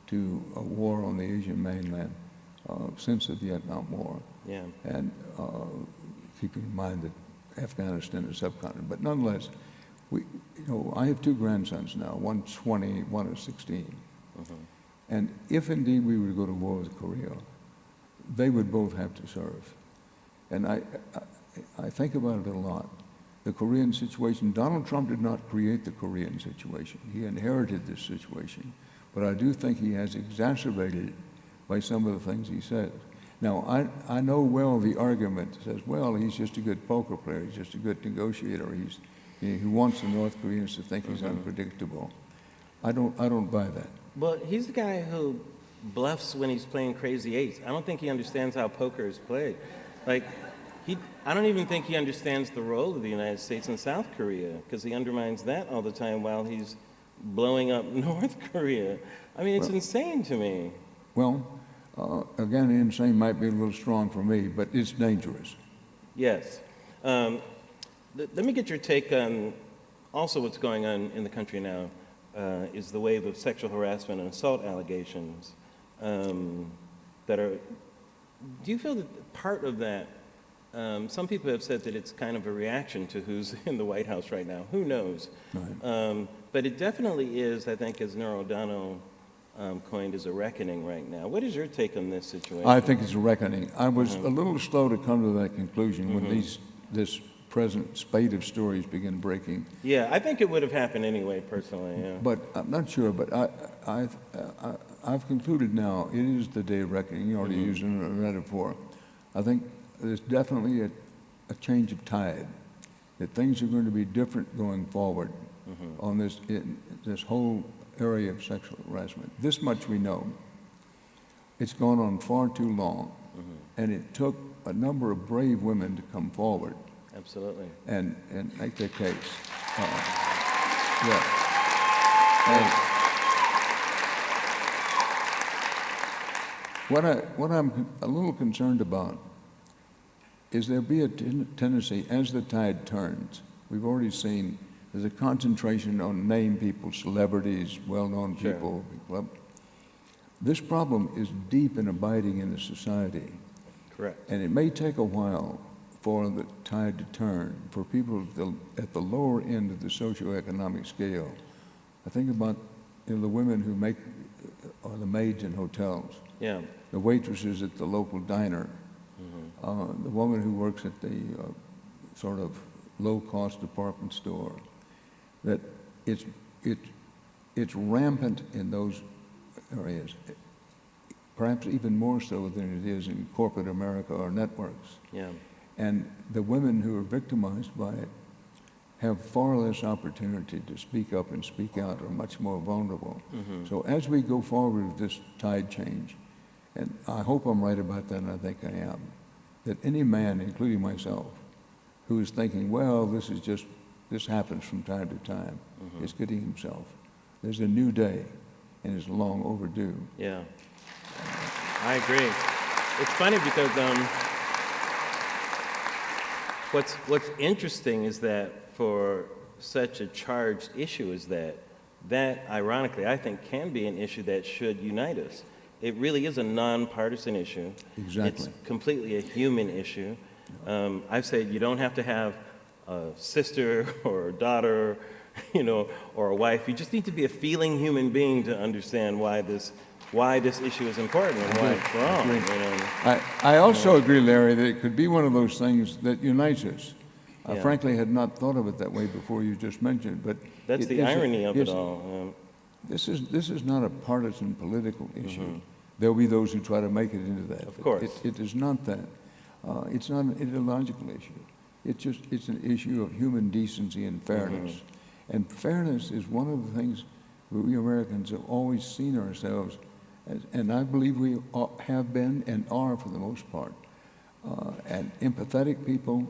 to a war on the Asian mainland since the Vietnam War. Yeah. And keeping in mind that Afghanistan is a subcontinent. But nonetheless, I have two grandsons now, one's 20, one is 16. And if indeed we were to go to war with Korea, they would both have to serve. And I think about it a lot. The Korean situation, Donald Trump did not create the Korean situation. He inherited this situation. But I do think he has exacerbated it by some of the things he says. Now, I know well the argument that says, well, he's just a good poker player, he's just a good negotiator, he wants the North Koreans to think he's unpredictable. I don't buy that. Well, he's the guy who bluffs when he's playing crazy eights. I don't think he understands how poker is played. Like, I don't even think he understands the role of the United States in South Korea, because he undermines that all the time while he's blowing up North Korea. I mean, it's insane to me. Well, again, insane might be a little strong for me, but it's dangerous. Yes. Let me get your take on also what's going on in the country now, is the wave of sexual harassment and assault allegations that are, do you feel that part of that, some people have said that it's kind of a reaction to who's in the White House right now. Who knows? Right. But it definitely is, I think, as Norah O'Donnell coined, is a reckoning right now. What is your take on this situation? I think it's a reckoning. I was a little slow to come to that conclusion when this present spate of stories began breaking. Yeah, I think it would have happened anyway, personally. Yeah. But I'm not sure. But I've concluded now it is the day of reckoning. You already used a metaphor. I think there's definitely a change of tide. That things are going to be different going forward on this whole area of sexual harassment. This much we know. It's gone on far too long, and it took a number of brave women to come forward. Absolutely. And make their case. What I'm a little concerned about is there be a tendency, as the tide turns, we've already seen there's a concentration on named people, celebrities, well-known people. Well, this problem is deep and abiding in the society. Correct. And it may take a while for the tide to turn, for people at the lower end of the socioeconomic scale. I think about the women who are the maids in hotels, the waitresses at the local diner, the woman who works at the sort of low-cost department store. That it's rampant in those areas, perhaps even more so than it is in corporate America or networks. Yeah. And the women who are victimized by it have far less opportunity to speak up and speak out, are much more vulnerable. So as we go forward with this tide change, and I hope I'm right about that, and I think I am, that any man, including myself, who is thinking, well, this happens from time to time, is kidding himself. There's a new day, and it's long overdue. Yeah, I agree. It's funny because what's interesting is that for such a charged issue is that ironically, I think can be an issue that should unite us. It really is a nonpartisan issue. Exactly. It's completely a human issue. I've said you don't have to have a sister or a daughter, or a wife. You just need to be a feeling human being to understand why this issue is important and why it's wrong. I also agree, Larry, that it could be one of those things that unites us. I frankly had not thought of it that way before you just mentioned, but that's the irony of it all. This is not a partisan political issue. There'll be those who try to make it into that. Of course. It is not that. It's not an ideological issue. It's an issue of human decency and fairness. And fairness is one of the things we Americans have always seen ourselves as, and I believe we have been and are for the most part, an empathetic people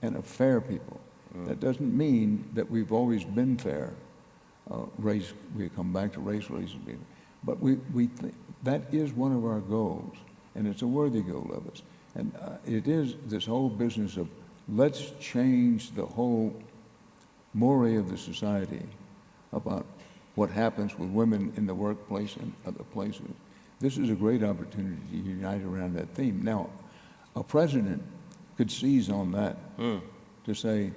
and a fair people. That doesn't mean that we've always been fair. We come back to race reason, but that is one of our goals, and it's a worthy goal of us. And it is this whole business of let's change the whole moray of the society about what happens with women in the workplace and other places. This is a great opportunity to unite around that theme. Now, a president could seize on that to say,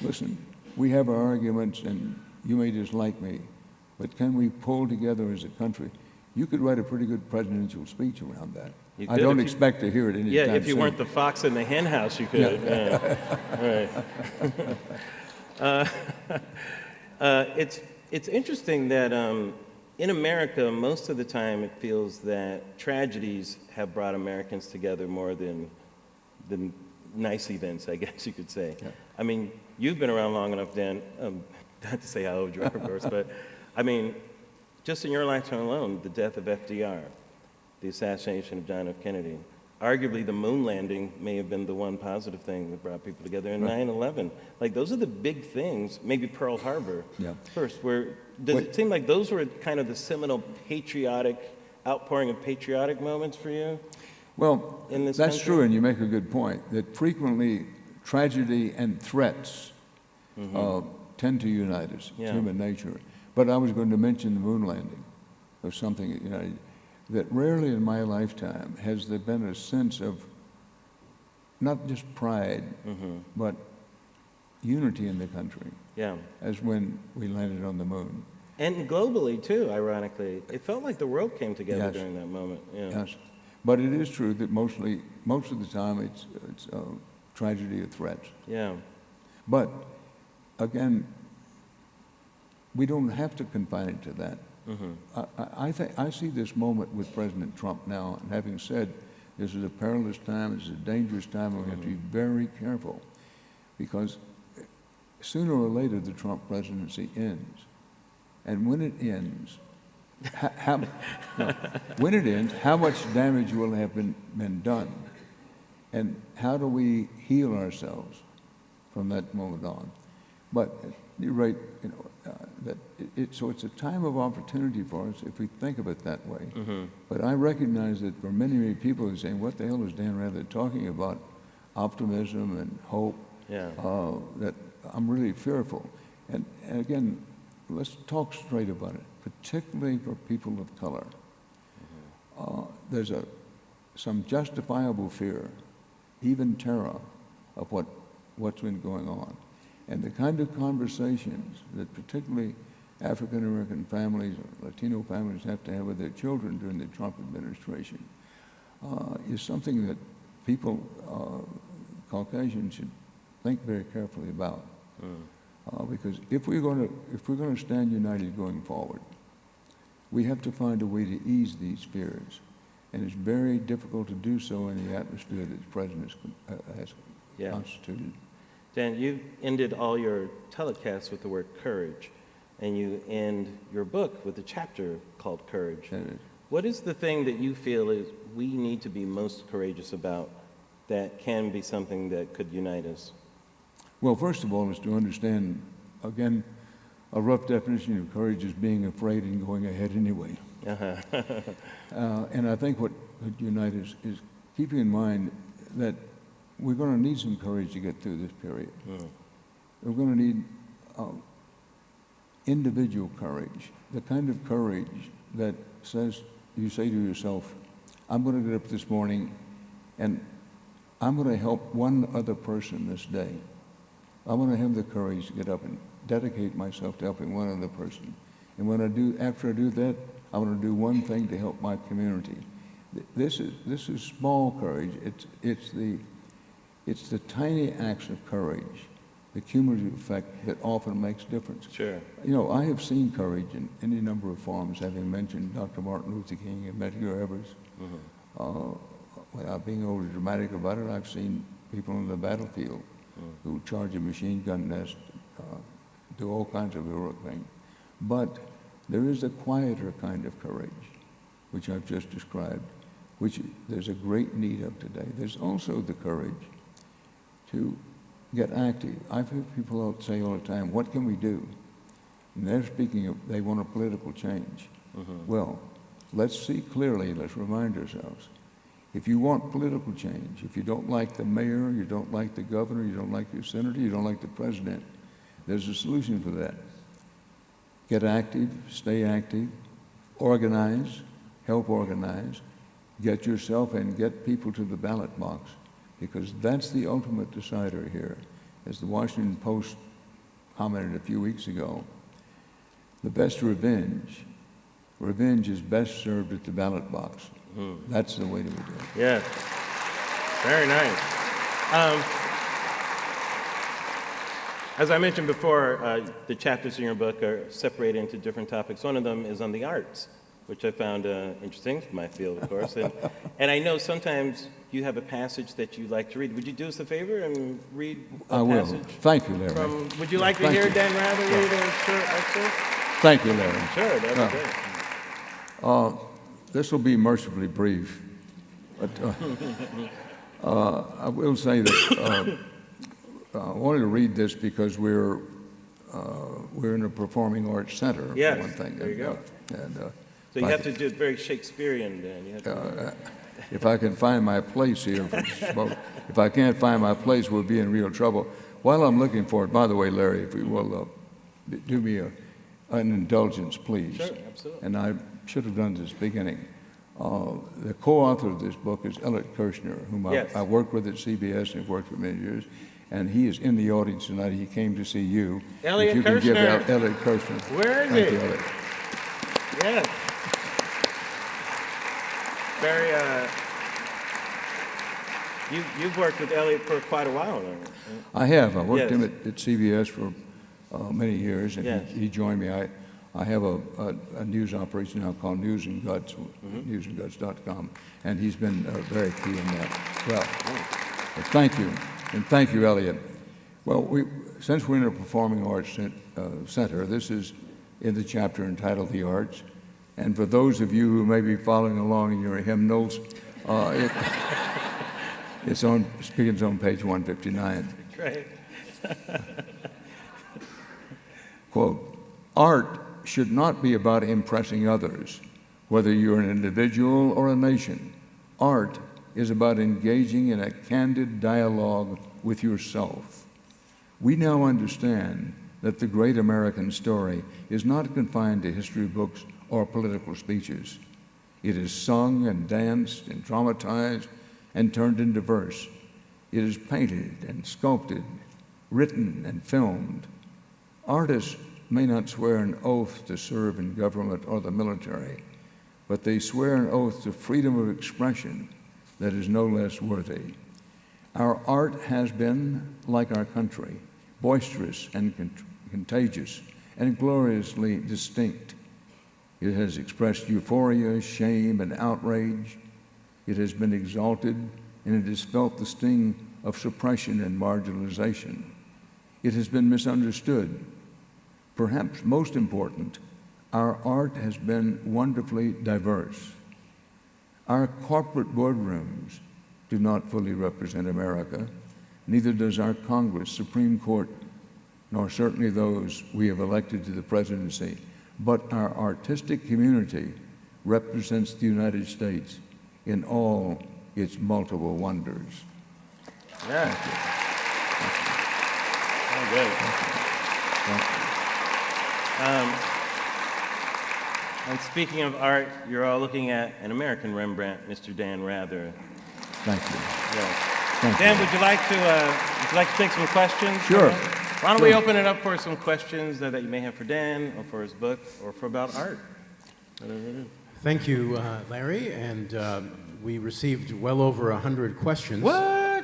listen, we have our arguments and you may dislike me, but can we pull together as a country? You could write a pretty good presidential speech around that. I don't expect to hear it anytime soon. Yeah, if you weren't the fox in the hen house, you could. Right. It's interesting that in America, most of the time it feels that tragedies have brought Americans together more than nice events, I guess you could say. Yeah. I mean, you've been around long enough, Dan, not to say how old you are, of course, but I mean, just in your lifetime alone, the death of FDR, the assassination of John F. Kennedy. Arguably, the moon landing may have been the one positive thing that brought people together, and 9/11. Like, those are the big things, maybe Pearl Harbor first, does it seem like those were kind of the seminal outpouring of patriotic moments for you? Well, in this that's country? true, and you make a good point, that frequently tragedy and threats tend to unite us. It's human nature. But I was going to mention the moon landing, or something, you know, that rarely in my lifetime has there been a sense of not just pride, but unity in the country, as when we landed on the moon. And globally, too, ironically. It felt like the world came together during that moment. Yes. But it is true that most of the time it's tragedy or threats. Yeah. But, again, we don't have to confine it to that. I see this moment with President Trump now, and having said this is a perilous time, it's a dangerous time, and we have to be very careful, because sooner or later the Trump presidency ends. And when it ends, when it ends, how much damage will have been done? And how do we heal ourselves from that moment on? But you're right, you know, so it's a time of opportunity for us if we think of it that way. But I recognize that for many, many people are saying, what the hell is Dan Rather talking about? Optimism and hope. That I'm really fearful. And again, let's talk straight about it, particularly for people of color. There's some justifiable fear, even terror, of what's been going on. And the kind of conversations that particularly African-American families or Latino families have to have with their children during the Trump administration is something that people, Caucasians, should think very carefully about. Because if we're going to stand united going forward, we have to find a way to ease these fears. And it's very difficult to do so in the atmosphere that the President has constituted. Dan, you ended all your telecasts with the word courage, and you end your book with a chapter called Courage. What is the thing that you feel is we need to be most courageous about that can be something that could unite us? Well, first of all, is to understand, again, a rough definition of courage is being afraid and going ahead anyway. And I think what would unite us is keeping in mind that we're going to need some courage to get through this period. We're going to need individual courage, the kind of courage that says, you say to yourself, I'm going to get up this morning and I'm going to help one other person this day. I'm going to have the courage to get up and dedicate myself to helping one other person. And after I do that, I'm going to do one thing to help my community. This is small courage. It's the tiny acts of courage, the cumulative effect that often makes difference. Sure. You know, I have seen courage in any number of forms, having mentioned Dr. Martin Luther King and Medgar Evers. Without being overly dramatic about it, I've seen people on the battlefield who charge a machine gun nest, do all kinds of heroic things. But there is a quieter kind of courage, which I've just described, which there's a great need of today. There's also the courage to get active. I've heard people say all the time, what can we do? And they're speaking of, they want a political change. Well, let's see clearly, let's remind ourselves. If you want political change, if you don't like the mayor, you don't like the governor, you don't like the senator, you don't like the president, there's a solution for that. Get active, stay active, organize, help organize, get yourself and get people to the ballot box, because that's the ultimate decider here. As the Washington Post commented a few weeks ago, the best revenge is best served at the ballot box. That's the way to do it. Yes. Very nice. As I mentioned before, the chapters in your book are separated into different topics. One of them is on the arts, which I found interesting, my field, of course. And I know sometimes you have a passage that you like to read. Would you do us a favor and read a passage? I will. Thank you, Larry. Would you like to hear Dan Rather read a short excerpt? Thank you, Larry. Sure, that'd be great. this will be mercifully brief, but I will say that I wanted to read this because we're in a performing arts center, Yes, for one thing. there you go. And, So you have to do it very Shakespearean then. You have to if I can find my place here, if I can't find my place, we'll be in real trouble. While I'm looking for it, by the way, Larry, if you will do me an indulgence, please. Sure, absolutely. And I should have done this beginning. The co-author of this book is Elliot Kirshner, whom Yes. I worked with at CBS and have worked for many years. And he is in the audience tonight. He came to see you. Elliot If you can give Kirshner. Elliot Kirshner. Where is Thank he? you, Elliot. Yes. Very, you've worked with Elliot for quite a while now. Right? I have. I worked Yes. him at CBS for many years, and Yes. he joined me. I have a news operation now called News and Guts, newsandguts.com, and he's been very key in that. Well, thank you, and thank you, Elliot. Well, since we're in a performing arts center, this is in the chapter entitled The Arts, and for those of you who may be following along in your hymnals, it begins on page 159. Right. Quote, art should not be about impressing others, whether you're an individual or a nation. Art is about engaging in a candid dialogue with yourself. We now understand that the great American story is not confined to history books or political speeches. It is sung and danced and dramatized and turned into verse. It is painted and sculpted, written and filmed. Artists may not swear an oath to serve in government or the military, but they swear an oath to freedom of expression that is no less worthy. Our art has been, like our country, boisterous and contagious and gloriously distinct. It has expressed euphoria, shame, and outrage. It has been exalted, and it has felt the sting of suppression and marginalization. It has been misunderstood. Perhaps most important, our art has been wonderfully diverse. Our corporate boardrooms do not fully represent America, neither does our Congress, Supreme Court, nor certainly those we have elected to the presidency. But our artistic community represents the United States in all its multiple wonders. Yeah. Oh, good. And speaking of art, you're all looking at an American Rembrandt, Mr. Dan Rather. Thank you. Yes. Thank Dan, you. would you like to take some questions? Sure. Why don't we open it up for some questions that you may have for Dan, or for his book, or for about art? Whatever it is. Thank you, Larry, and we received well over 100 questions. What?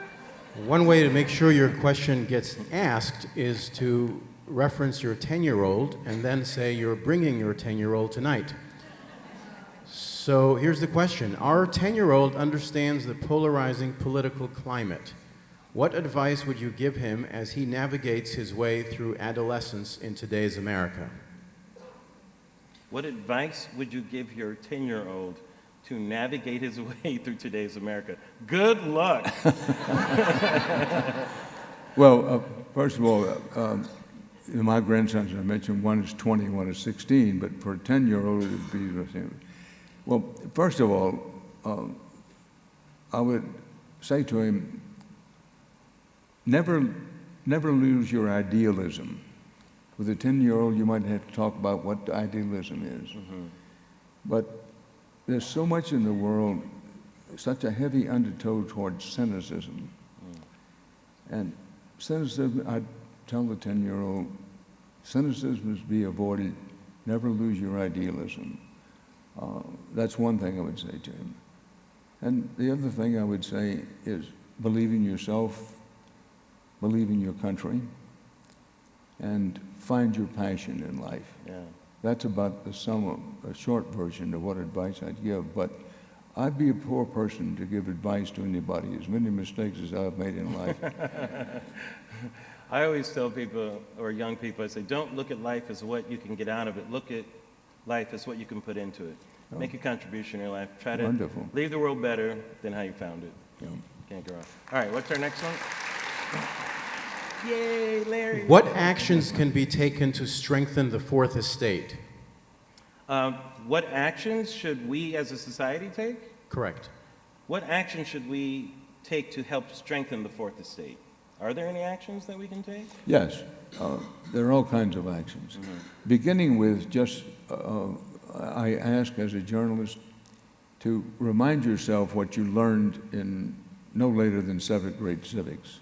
One way to make sure your question gets asked is to reference your 10-year-old and then say you're bringing your 10-year-old tonight. So here's the question. Our 10-year-old understands the polarizing political climate. What advice would you give him as he navigates his way through adolescence in today's America? What advice would you give your 10-year-old to navigate his way through today's America? Good luck. Well, first of all, my grandsons, I mentioned, one is 20, one is 16, but for a 10-year-old, it would be the same. Well, first of all, I would say to him, never lose your idealism. With a 10-year-old, you might have to talk about what idealism is. Mm-hmm. But there's so much in the world, such a heavy undertow towards cynicism. And cynicism, I tell the 10-year-old, cynicism must be avoided. Never lose your idealism. That's one thing I would say to him. And the other thing I would say is believe in yourself, believe in your country, and find your passion in life. Yeah. That's about the sum of a short version of what advice I'd give. But I'd be a poor person to give advice to anybody, as many mistakes as I've made in life. I always tell people, or young people, I say, don't look at life as what you can get out of it. Look at life is what you can put into it. Make a contribution in your life. Try to Wonderful. leave the world better than how you found it. Yeah. Can't go wrong. All right, what's our next one? Yay, Larry. What actions can be taken to strengthen the Fourth Estate? What actions should we as a society take? Correct. What action should we take to help strengthen the Fourth Estate? Are there any actions that we can take? Yes, there are all kinds of actions. Beginning with just, I ask as a journalist to remind yourself what you learned in no later than 7th grade civics.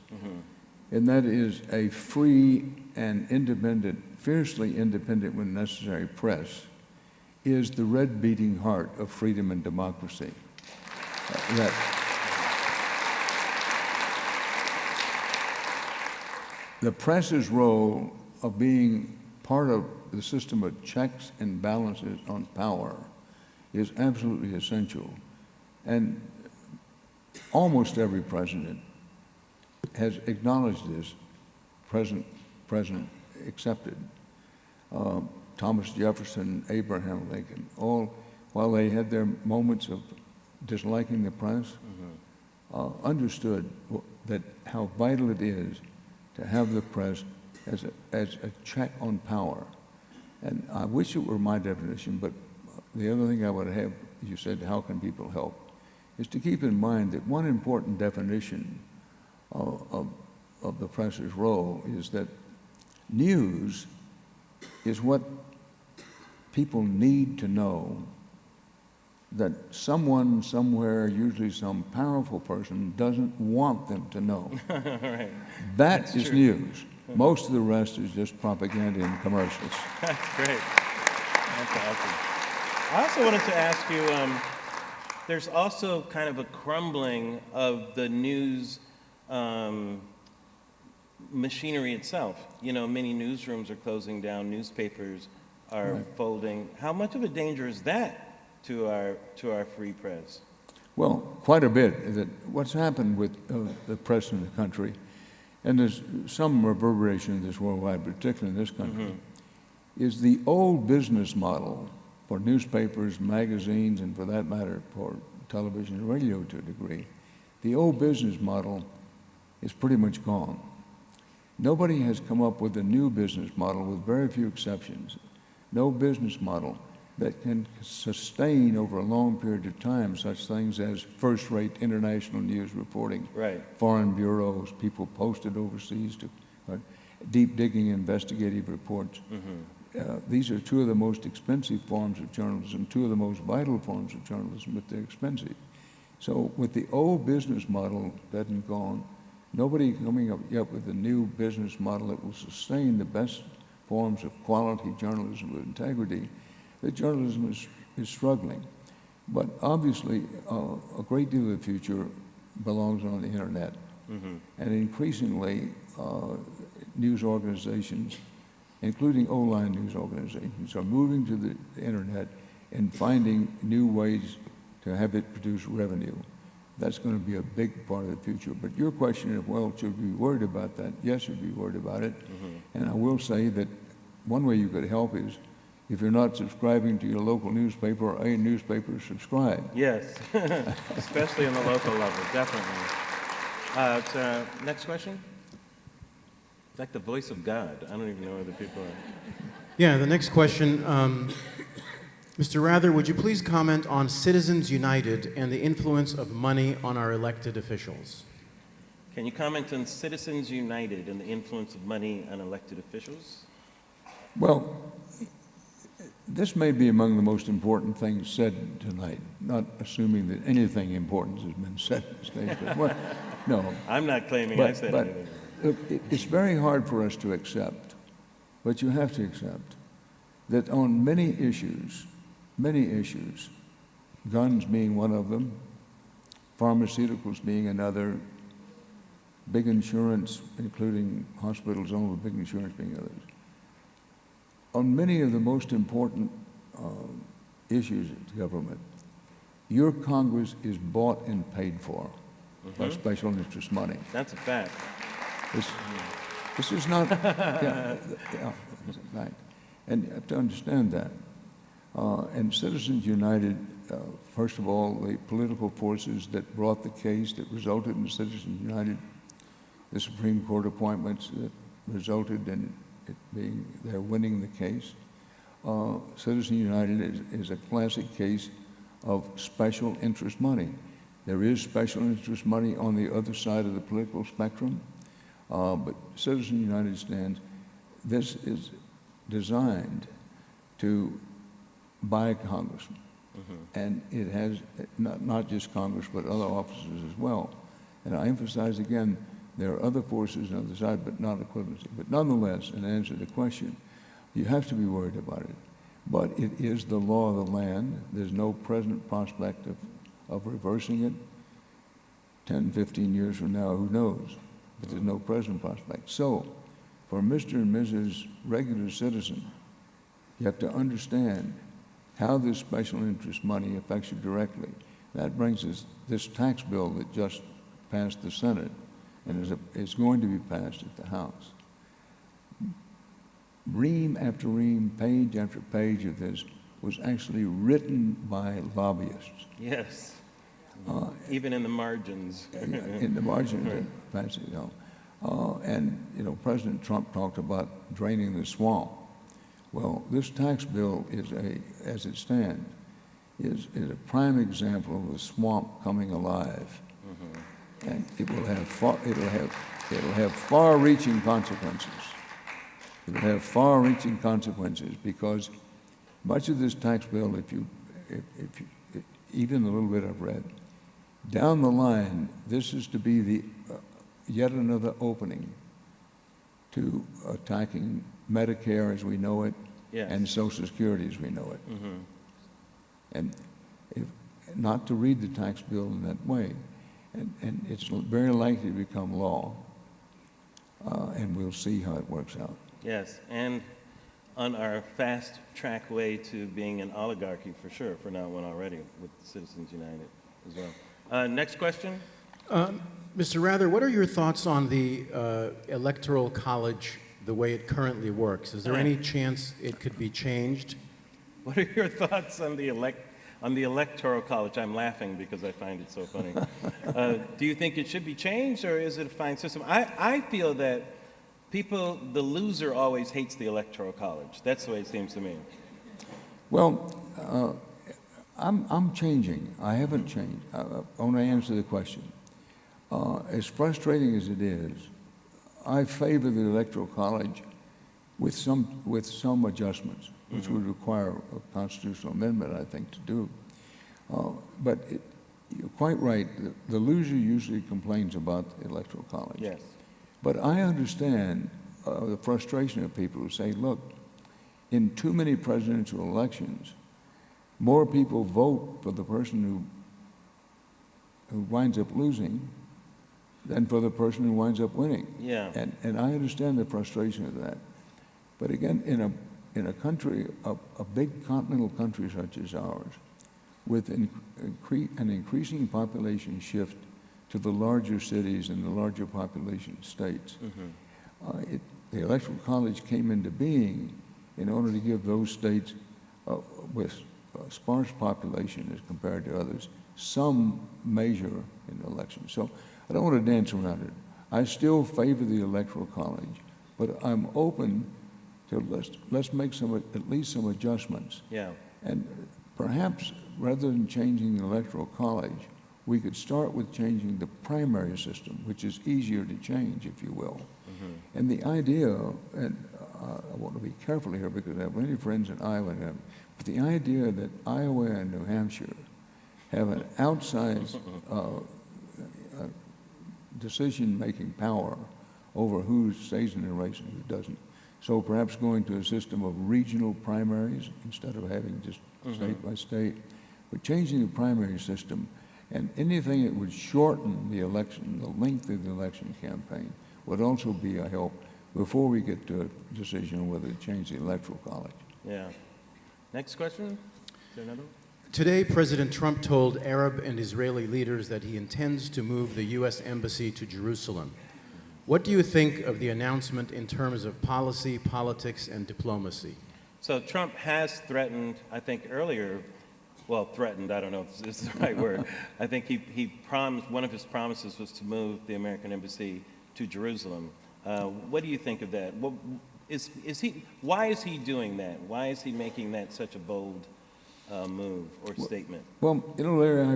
And that is a free and independent, fiercely independent when necessary press is the red beating heart of freedom and democracy. The press's role of being part of the system of checks and balances on power is absolutely essential. And almost every president has acknowledged this, present accepted. Thomas Jefferson, Abraham Lincoln, all, while they had their moments of disliking the press, understood that how vital it is to have the press as a check on power. And I wish it were my definition, but the other thing I would have, you said, how can people help, is to keep in mind that one important definition of the press's role is that news is what people need to know that someone somewhere, usually some powerful person, doesn't want them to know. Right. That is true. news. Most of the rest is just propaganda and commercials. That's great. That's awesome. I also wanted to ask you, there's also kind of a crumbling of the news machinery itself. You know, many newsrooms are closing down, newspapers are folding. How much of a danger is that to our free press? Well, quite a bit. That what's happened with the press in the country, and there's some reverberation of this worldwide, particularly in this country, is the old business model for newspapers, magazines, and for that matter, for television and radio to a degree. The old business model is pretty much gone. Nobody has come up with a new business model, with very few exceptions. No business model that can sustain over a long period of time such things as first-rate international news reporting, Right. foreign bureaus, people posted overseas to deep digging investigative reports. These are two of the most expensive forms of journalism, two of the most vital forms of journalism, but they're expensive. So with the old business model dead and gone, nobody coming up yet with a new business model that will sustain the best forms of quality journalism with integrity, the journalism is struggling. But obviously, a great deal of the future belongs on the internet. And increasingly, news organizations, including online news organizations, are moving to the internet and finding new ways to have it produce revenue. That's going to be a big part of the future. But your question of, well, should we be worried about that? Yes, you'd be worried about it. And I will say that one way you could help is, if you're not subscribing to your local newspaper or a newspaper, subscribe. Yes, especially on the local level, definitely. Next question? It's like the voice of God. I don't even know where the people are. Yeah, the next question. Mr. Rather, would you please comment on Citizens United and the influence of money on our elected officials? Can you comment on Citizens United and the influence of money on elected officials? Well, this may be among the most important things said tonight, not assuming that anything important has been said on stage. But well, no. I'm not claiming I said anything. Look, it's very hard for us to accept, but you have to accept that on many issues, guns being one of them, pharmaceuticals being another, big insurance, including hospitals owned with big insurance being others, on many of the most important issues of government, your Congress is bought and paid for by special interest money. That's a fact. This is not, yeah, it's a fact. And you have to understand that. And Citizens United, first of all, the political forces that brought the case that resulted in Citizens United, the Supreme Court appointments that resulted in it being, they're winning the case. Citizens United is a classic case of special interest money. There is special interest money on the other side of the political spectrum, but Citizens United stands, this is designed to buy a congressman. And it has not just Congress, but other offices as well. And I emphasize again, there are other forces on the other side, but not equivalency. But nonetheless, in answer to the question, you have to be worried about it. But it is the law of the land. There's no present prospect of reversing it. 10, 15 years from now, who knows? But there's no present prospect. So, for Mr. and Mrs. regular citizen, you have to understand how this special interest money affects you directly. That brings us this tax bill that just passed the Senate and is going to be passed at the House. Ream after ream, page after page of this was actually written by lobbyists. Yes. Even in the margins. In the margin of passing, and President Trump talked about draining the swamp. Well, this tax bill is as it stands, is a prime example of a swamp coming alive, and it will have far-reaching consequences. It will have far-reaching consequences because much of this tax bill, if even the little bit I've read, down the line, this is to be the yet another opening to attacking Medicare as we know it, yes, and Social Security as we know it. And not to read the tax bill in that way. And it's very likely to become law, and we'll see how it works out. yes, and on our fast-track way to being an oligarchy, for sure, for now one already, with Citizens United as well. Next question? Mr. Rather, what are your thoughts on the Electoral College, the way it currently works? Is there any chance it could be changed? What are your thoughts on the Electoral College? I'm laughing because I find it so funny. Do you think it should be changed, or is it a fine system? I feel that the loser always hates the Electoral College. That's the way it seems to me. Well, I'm changing. I haven't changed. I want to answer the question. As frustrating as it is, I favor the Electoral College with some adjustments, which would require a constitutional amendment, I think, to do. But you're quite right. The loser usually complains about the Electoral College. Yes. But I understand the frustration of people who say, look, in too many presidential elections, more people vote for the person who winds up losing than for the person who winds up winning. Yeah. And I understand the frustration of that. But again, in a country, a big continental country such as ours, with an increasing population shift to the larger cities and the larger population states, the Electoral College came into being in order to give those states with a sparse population as compared to others some measure in the election. So I don't want to dance around it. I still favor the Electoral College, but I'm open to let's make at least some adjustments. Yeah. And perhaps rather than changing the Electoral College, we could start with changing the primary system, which is easier to change, if you will. And the idea, and I want to be careful here because I have many friends in Iowa, but the idea that Iowa and New Hampshire have an outsized decision-making power over who stays in the race and who doesn't. So perhaps going to a system of regional primaries instead of having just state by state, but changing the primary system and anything that would shorten the election, the length of the election campaign, would also be a help before we get to a decision on whether to change the Electoral College. Yeah. Next question? Is there another one? Today, President Trump told Arab and Israeli leaders that he intends to move the U.S. Embassy to Jerusalem. What do you think of the announcement in terms of policy, politics, and diplomacy? So Trump has threatened, I think earlier, well, threatened, I don't know if this is the right word. I think he promised, one of his promises was to move the American embassy to Jerusalem. What do you think of that? What, why is he doing that? Why is he making that such a bold move or statement? Well, you know, Larry,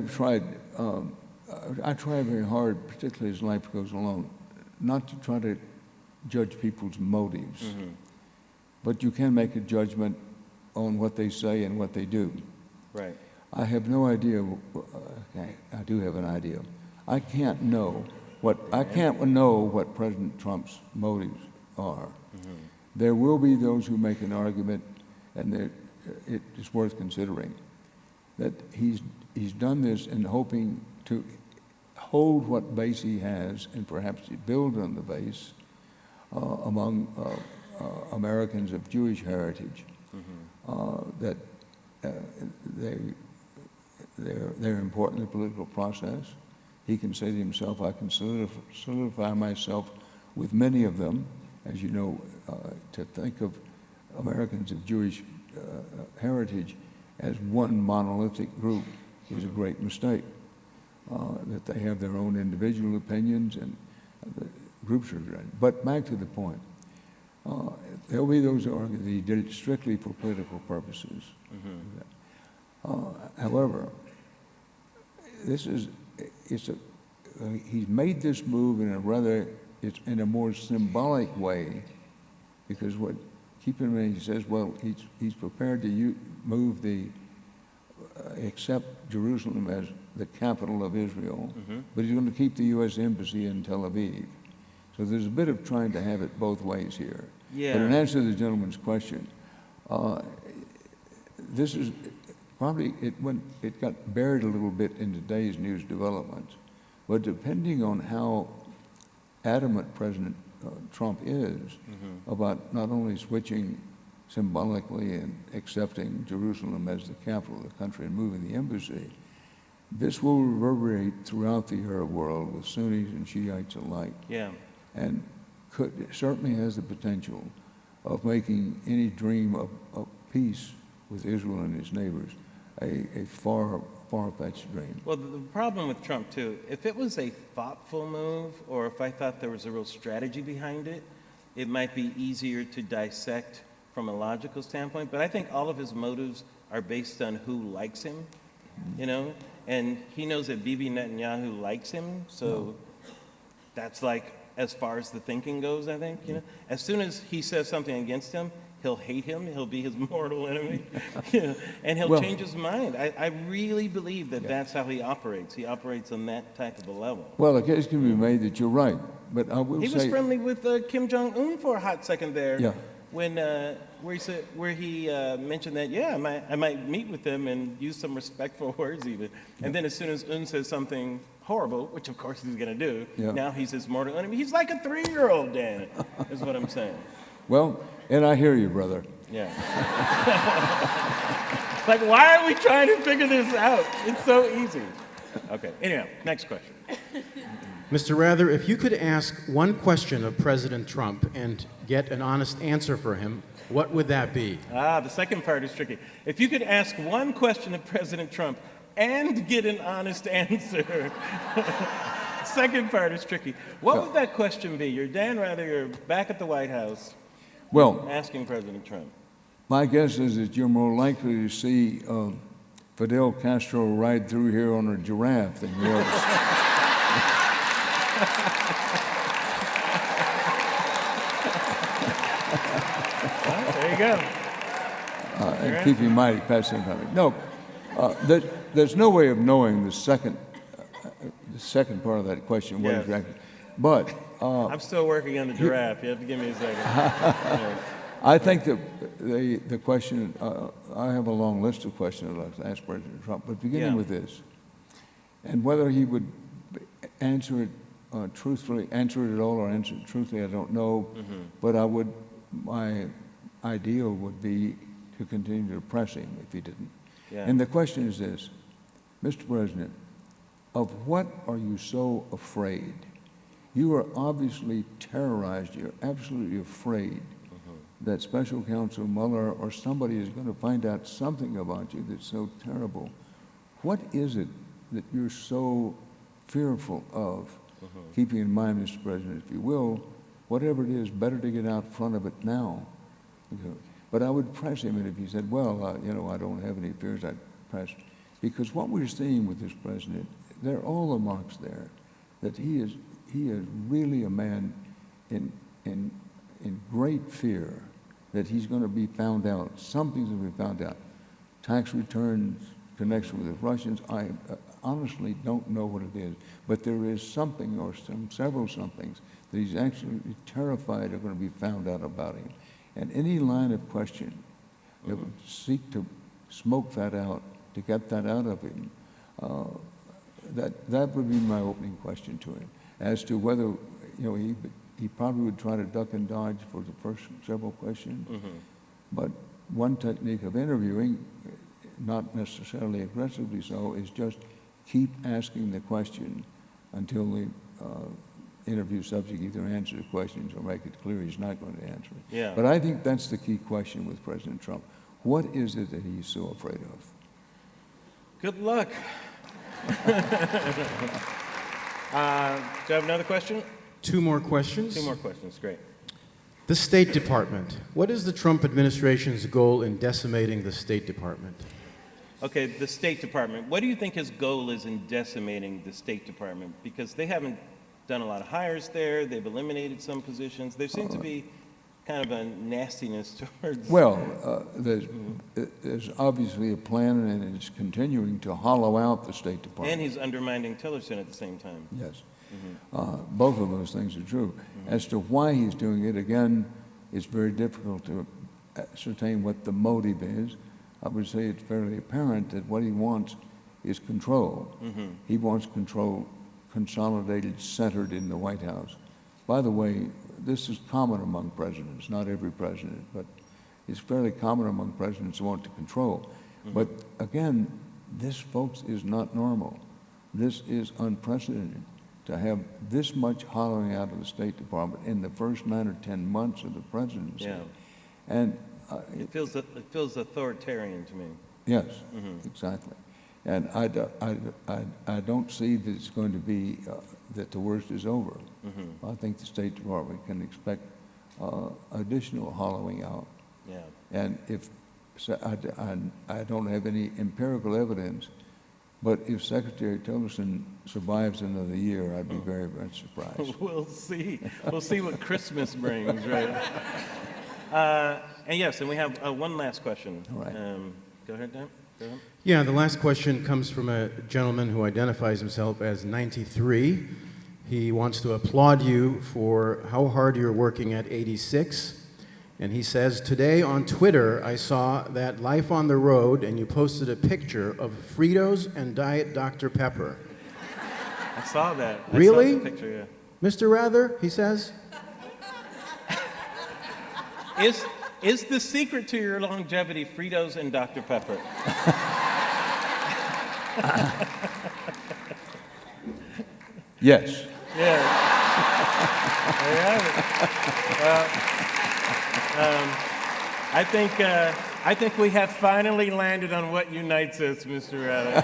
I try very hard, particularly as life goes along, not to try to judge people's motives. Mm-hmm. But you can make a judgment on what they say and what they do. Right. I have no idea. I do have an idea. I can't know what President Trump's motives are. Mm-hmm. There will be those who make an argument, and it is worth considering, that he's done this in hoping to hold what base he has and perhaps build on the base among Americans of Jewish heritage. Mm-hmm. That they're important in the political process. He can say to himself, I can solidify myself with many of them. As you know, to think of Americans of Jewish heritage as one monolithic group is a great mistake. That they have their own individual opinions and the groups are great. But back to the point. There'll be those who argue that he did it strictly for political purposes. Mm-hmm. However, he's made this move it's in a more symbolic way, because keep in mind, he says, well, he's prepared to accept Jerusalem as the capital of Israel, mm-hmm. but he's going to keep the U.S. Embassy in Tel Aviv. So there's a bit of trying to have it both ways here. Yeah. But in answer to the gentleman's question, this is probably, it got buried a little bit in today's news developments, but depending on how adamant President Trump is mm-hmm. about not only switching symbolically and accepting Jerusalem as the capital of the country and moving the embassy, this will reverberate throughout the Arab world with Sunnis and Shiites alike. Yeah. And certainly has the potential of making any dream of peace with Israel and its neighbors a far-fetched dream. Well, the problem with Trump, too, if it was a thoughtful move, or if I thought there was a real strategy behind it, it might be easier to dissect from a logical standpoint. But I think all of his motives are based on who likes him, you know? And he knows that Bibi Netanyahu likes him, so that's like as far as the thinking goes, I think, you know? As soon as he says something against him, he'll hate him, he'll be his mortal enemy, you know, and he'll change his mind. I really believe that that's how he operates. He operates on that type of a level. Well, a case can be made that you're right, but I will say... He was friendly with Kim Jong-un for a hot second there, when where he mentioned that, I might meet with them and use some respectful words even. And then as soon as Un says something horrible, which of course he's going to do, now he's his mortal enemy. He's like a 3-year-old, Dan, is what I'm saying. Well, and I hear you, brother. Yeah. Like, why are we trying to figure this out? It's so easy. Okay, anyhow, next question. Mr. Rather, if you could ask one question of President Trump and get an honest answer for him, what would that be? The second part is tricky. If you could ask one question of President Trump and get an honest answer, second part is tricky. What would that question be? You're Dan Rather, you're back at the White House, asking President Trump. My guess is that you're more likely to see Fidel Castro ride through here on a giraffe than you are. Well, there you go. And keeping mighty pessimistic. No, there's no way of knowing the second part of that question. What exactly? But I'm still working on the giraffe. You have to give me a second. I think that the question. I have a long list of questions I'd like to ask President Trump, but beginning with this, and whether he would answer it truthfully, answer it at all, or answer it truthfully, I don't know. Mm-hmm. But my ideal would be to continue to press him if he didn't. Yeah. And the question is this, Mr. President, of what are you so afraid? You are obviously terrorized. You're absolutely afraid that Special Counsel Mueller or somebody is going to find out something about you that's so terrible. What is it that you're so fearful of? Keeping in mind, Mr. President, if you will, whatever it is, better to get out front of it now. But I would press him, and if he said, well, you know, I don't have any fears, I'd press. Because what we're seeing with this president, there are all the marks there, that he is really a man in great fear that he's going to be found out. Something's going to be found out. Tax returns, connection with the Russians, I honestly don't know what it is. But there is something, or several somethings, that he's actually terrified are going to be found out about him. And any line of question that would seek to smoke that out, to get that out of him, that would be my opening question to him. As to whether, you know, he probably would try to duck and dodge for the first several questions. But one technique of interviewing, not necessarily aggressively so, is just keep asking the question until the interview subject either answers the questions or make it clear he's not going to answer it. Yeah. But I think that's the key question with President Trump. What is it that he's so afraid of? Good luck. Do you have another question? 2 more questions. 2 more questions, great. The State Department. What is the Trump administration's goal in decimating the State Department? Okay, the State Department. What do you think his goal is in decimating the State Department? Because they haven't done a lot of hires there. They've eliminated some positions. There seems to be kind of a nastiness towards... Well, there's obviously a plan, and it's continuing to hollow out the State Department. And he's undermining Tillerson at the same time. Yes. Both of those things are true. As to why he's doing it, again, it's very difficult to ascertain what the motive is. I would say it's fairly apparent that what he wants is control. He wants control consolidated, centered in the White House. By the way, this is common among presidents, not every president, but it's fairly common among presidents who want to control. But again, this, folks, is not normal. This is unprecedented, to have this much hollowing out of the State Department in the first 9 or 10 months of the presidency. Yeah. And It feels authoritarian to me. yes, exactly. And I don't see that it's going to be that the worst is over. I think the State Department can expect additional hollowing out. Yeah. And if I don't have any empirical evidence, but if Secretary Tillerson survives another year, I'd be very, very surprised. We'll see. We'll see what Christmas brings, right? And yes, and we have one last question. All right. Go ahead, Dan. Go ahead. Yeah, the last question comes from a gentleman who identifies himself as 93. He wants to applaud you for how hard you're working at 86. And he says, today on Twitter, I saw that Life on the Road, and you posted a picture of Fritos and Diet Dr. Pepper. I saw that. Really? I saw the picture, yeah. Mr. Rather, he says? Is the secret to your longevity Fritos and Dr. Pepper? Yes. Yeah. There you have it. Well, I think we have finally landed on what unites us, Mr. Rather.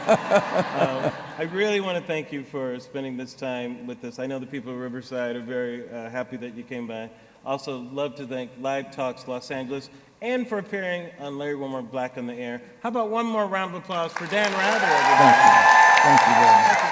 I really want to thank you for spending this time with us. I know the people of Riverside are very happy that you came by. Also, love to thank Live Talks Los Angeles and for appearing on Larry Wilmore Black on the Air. How about one more round of applause for Dan Rather, everybody? Thank you. Thank you very much.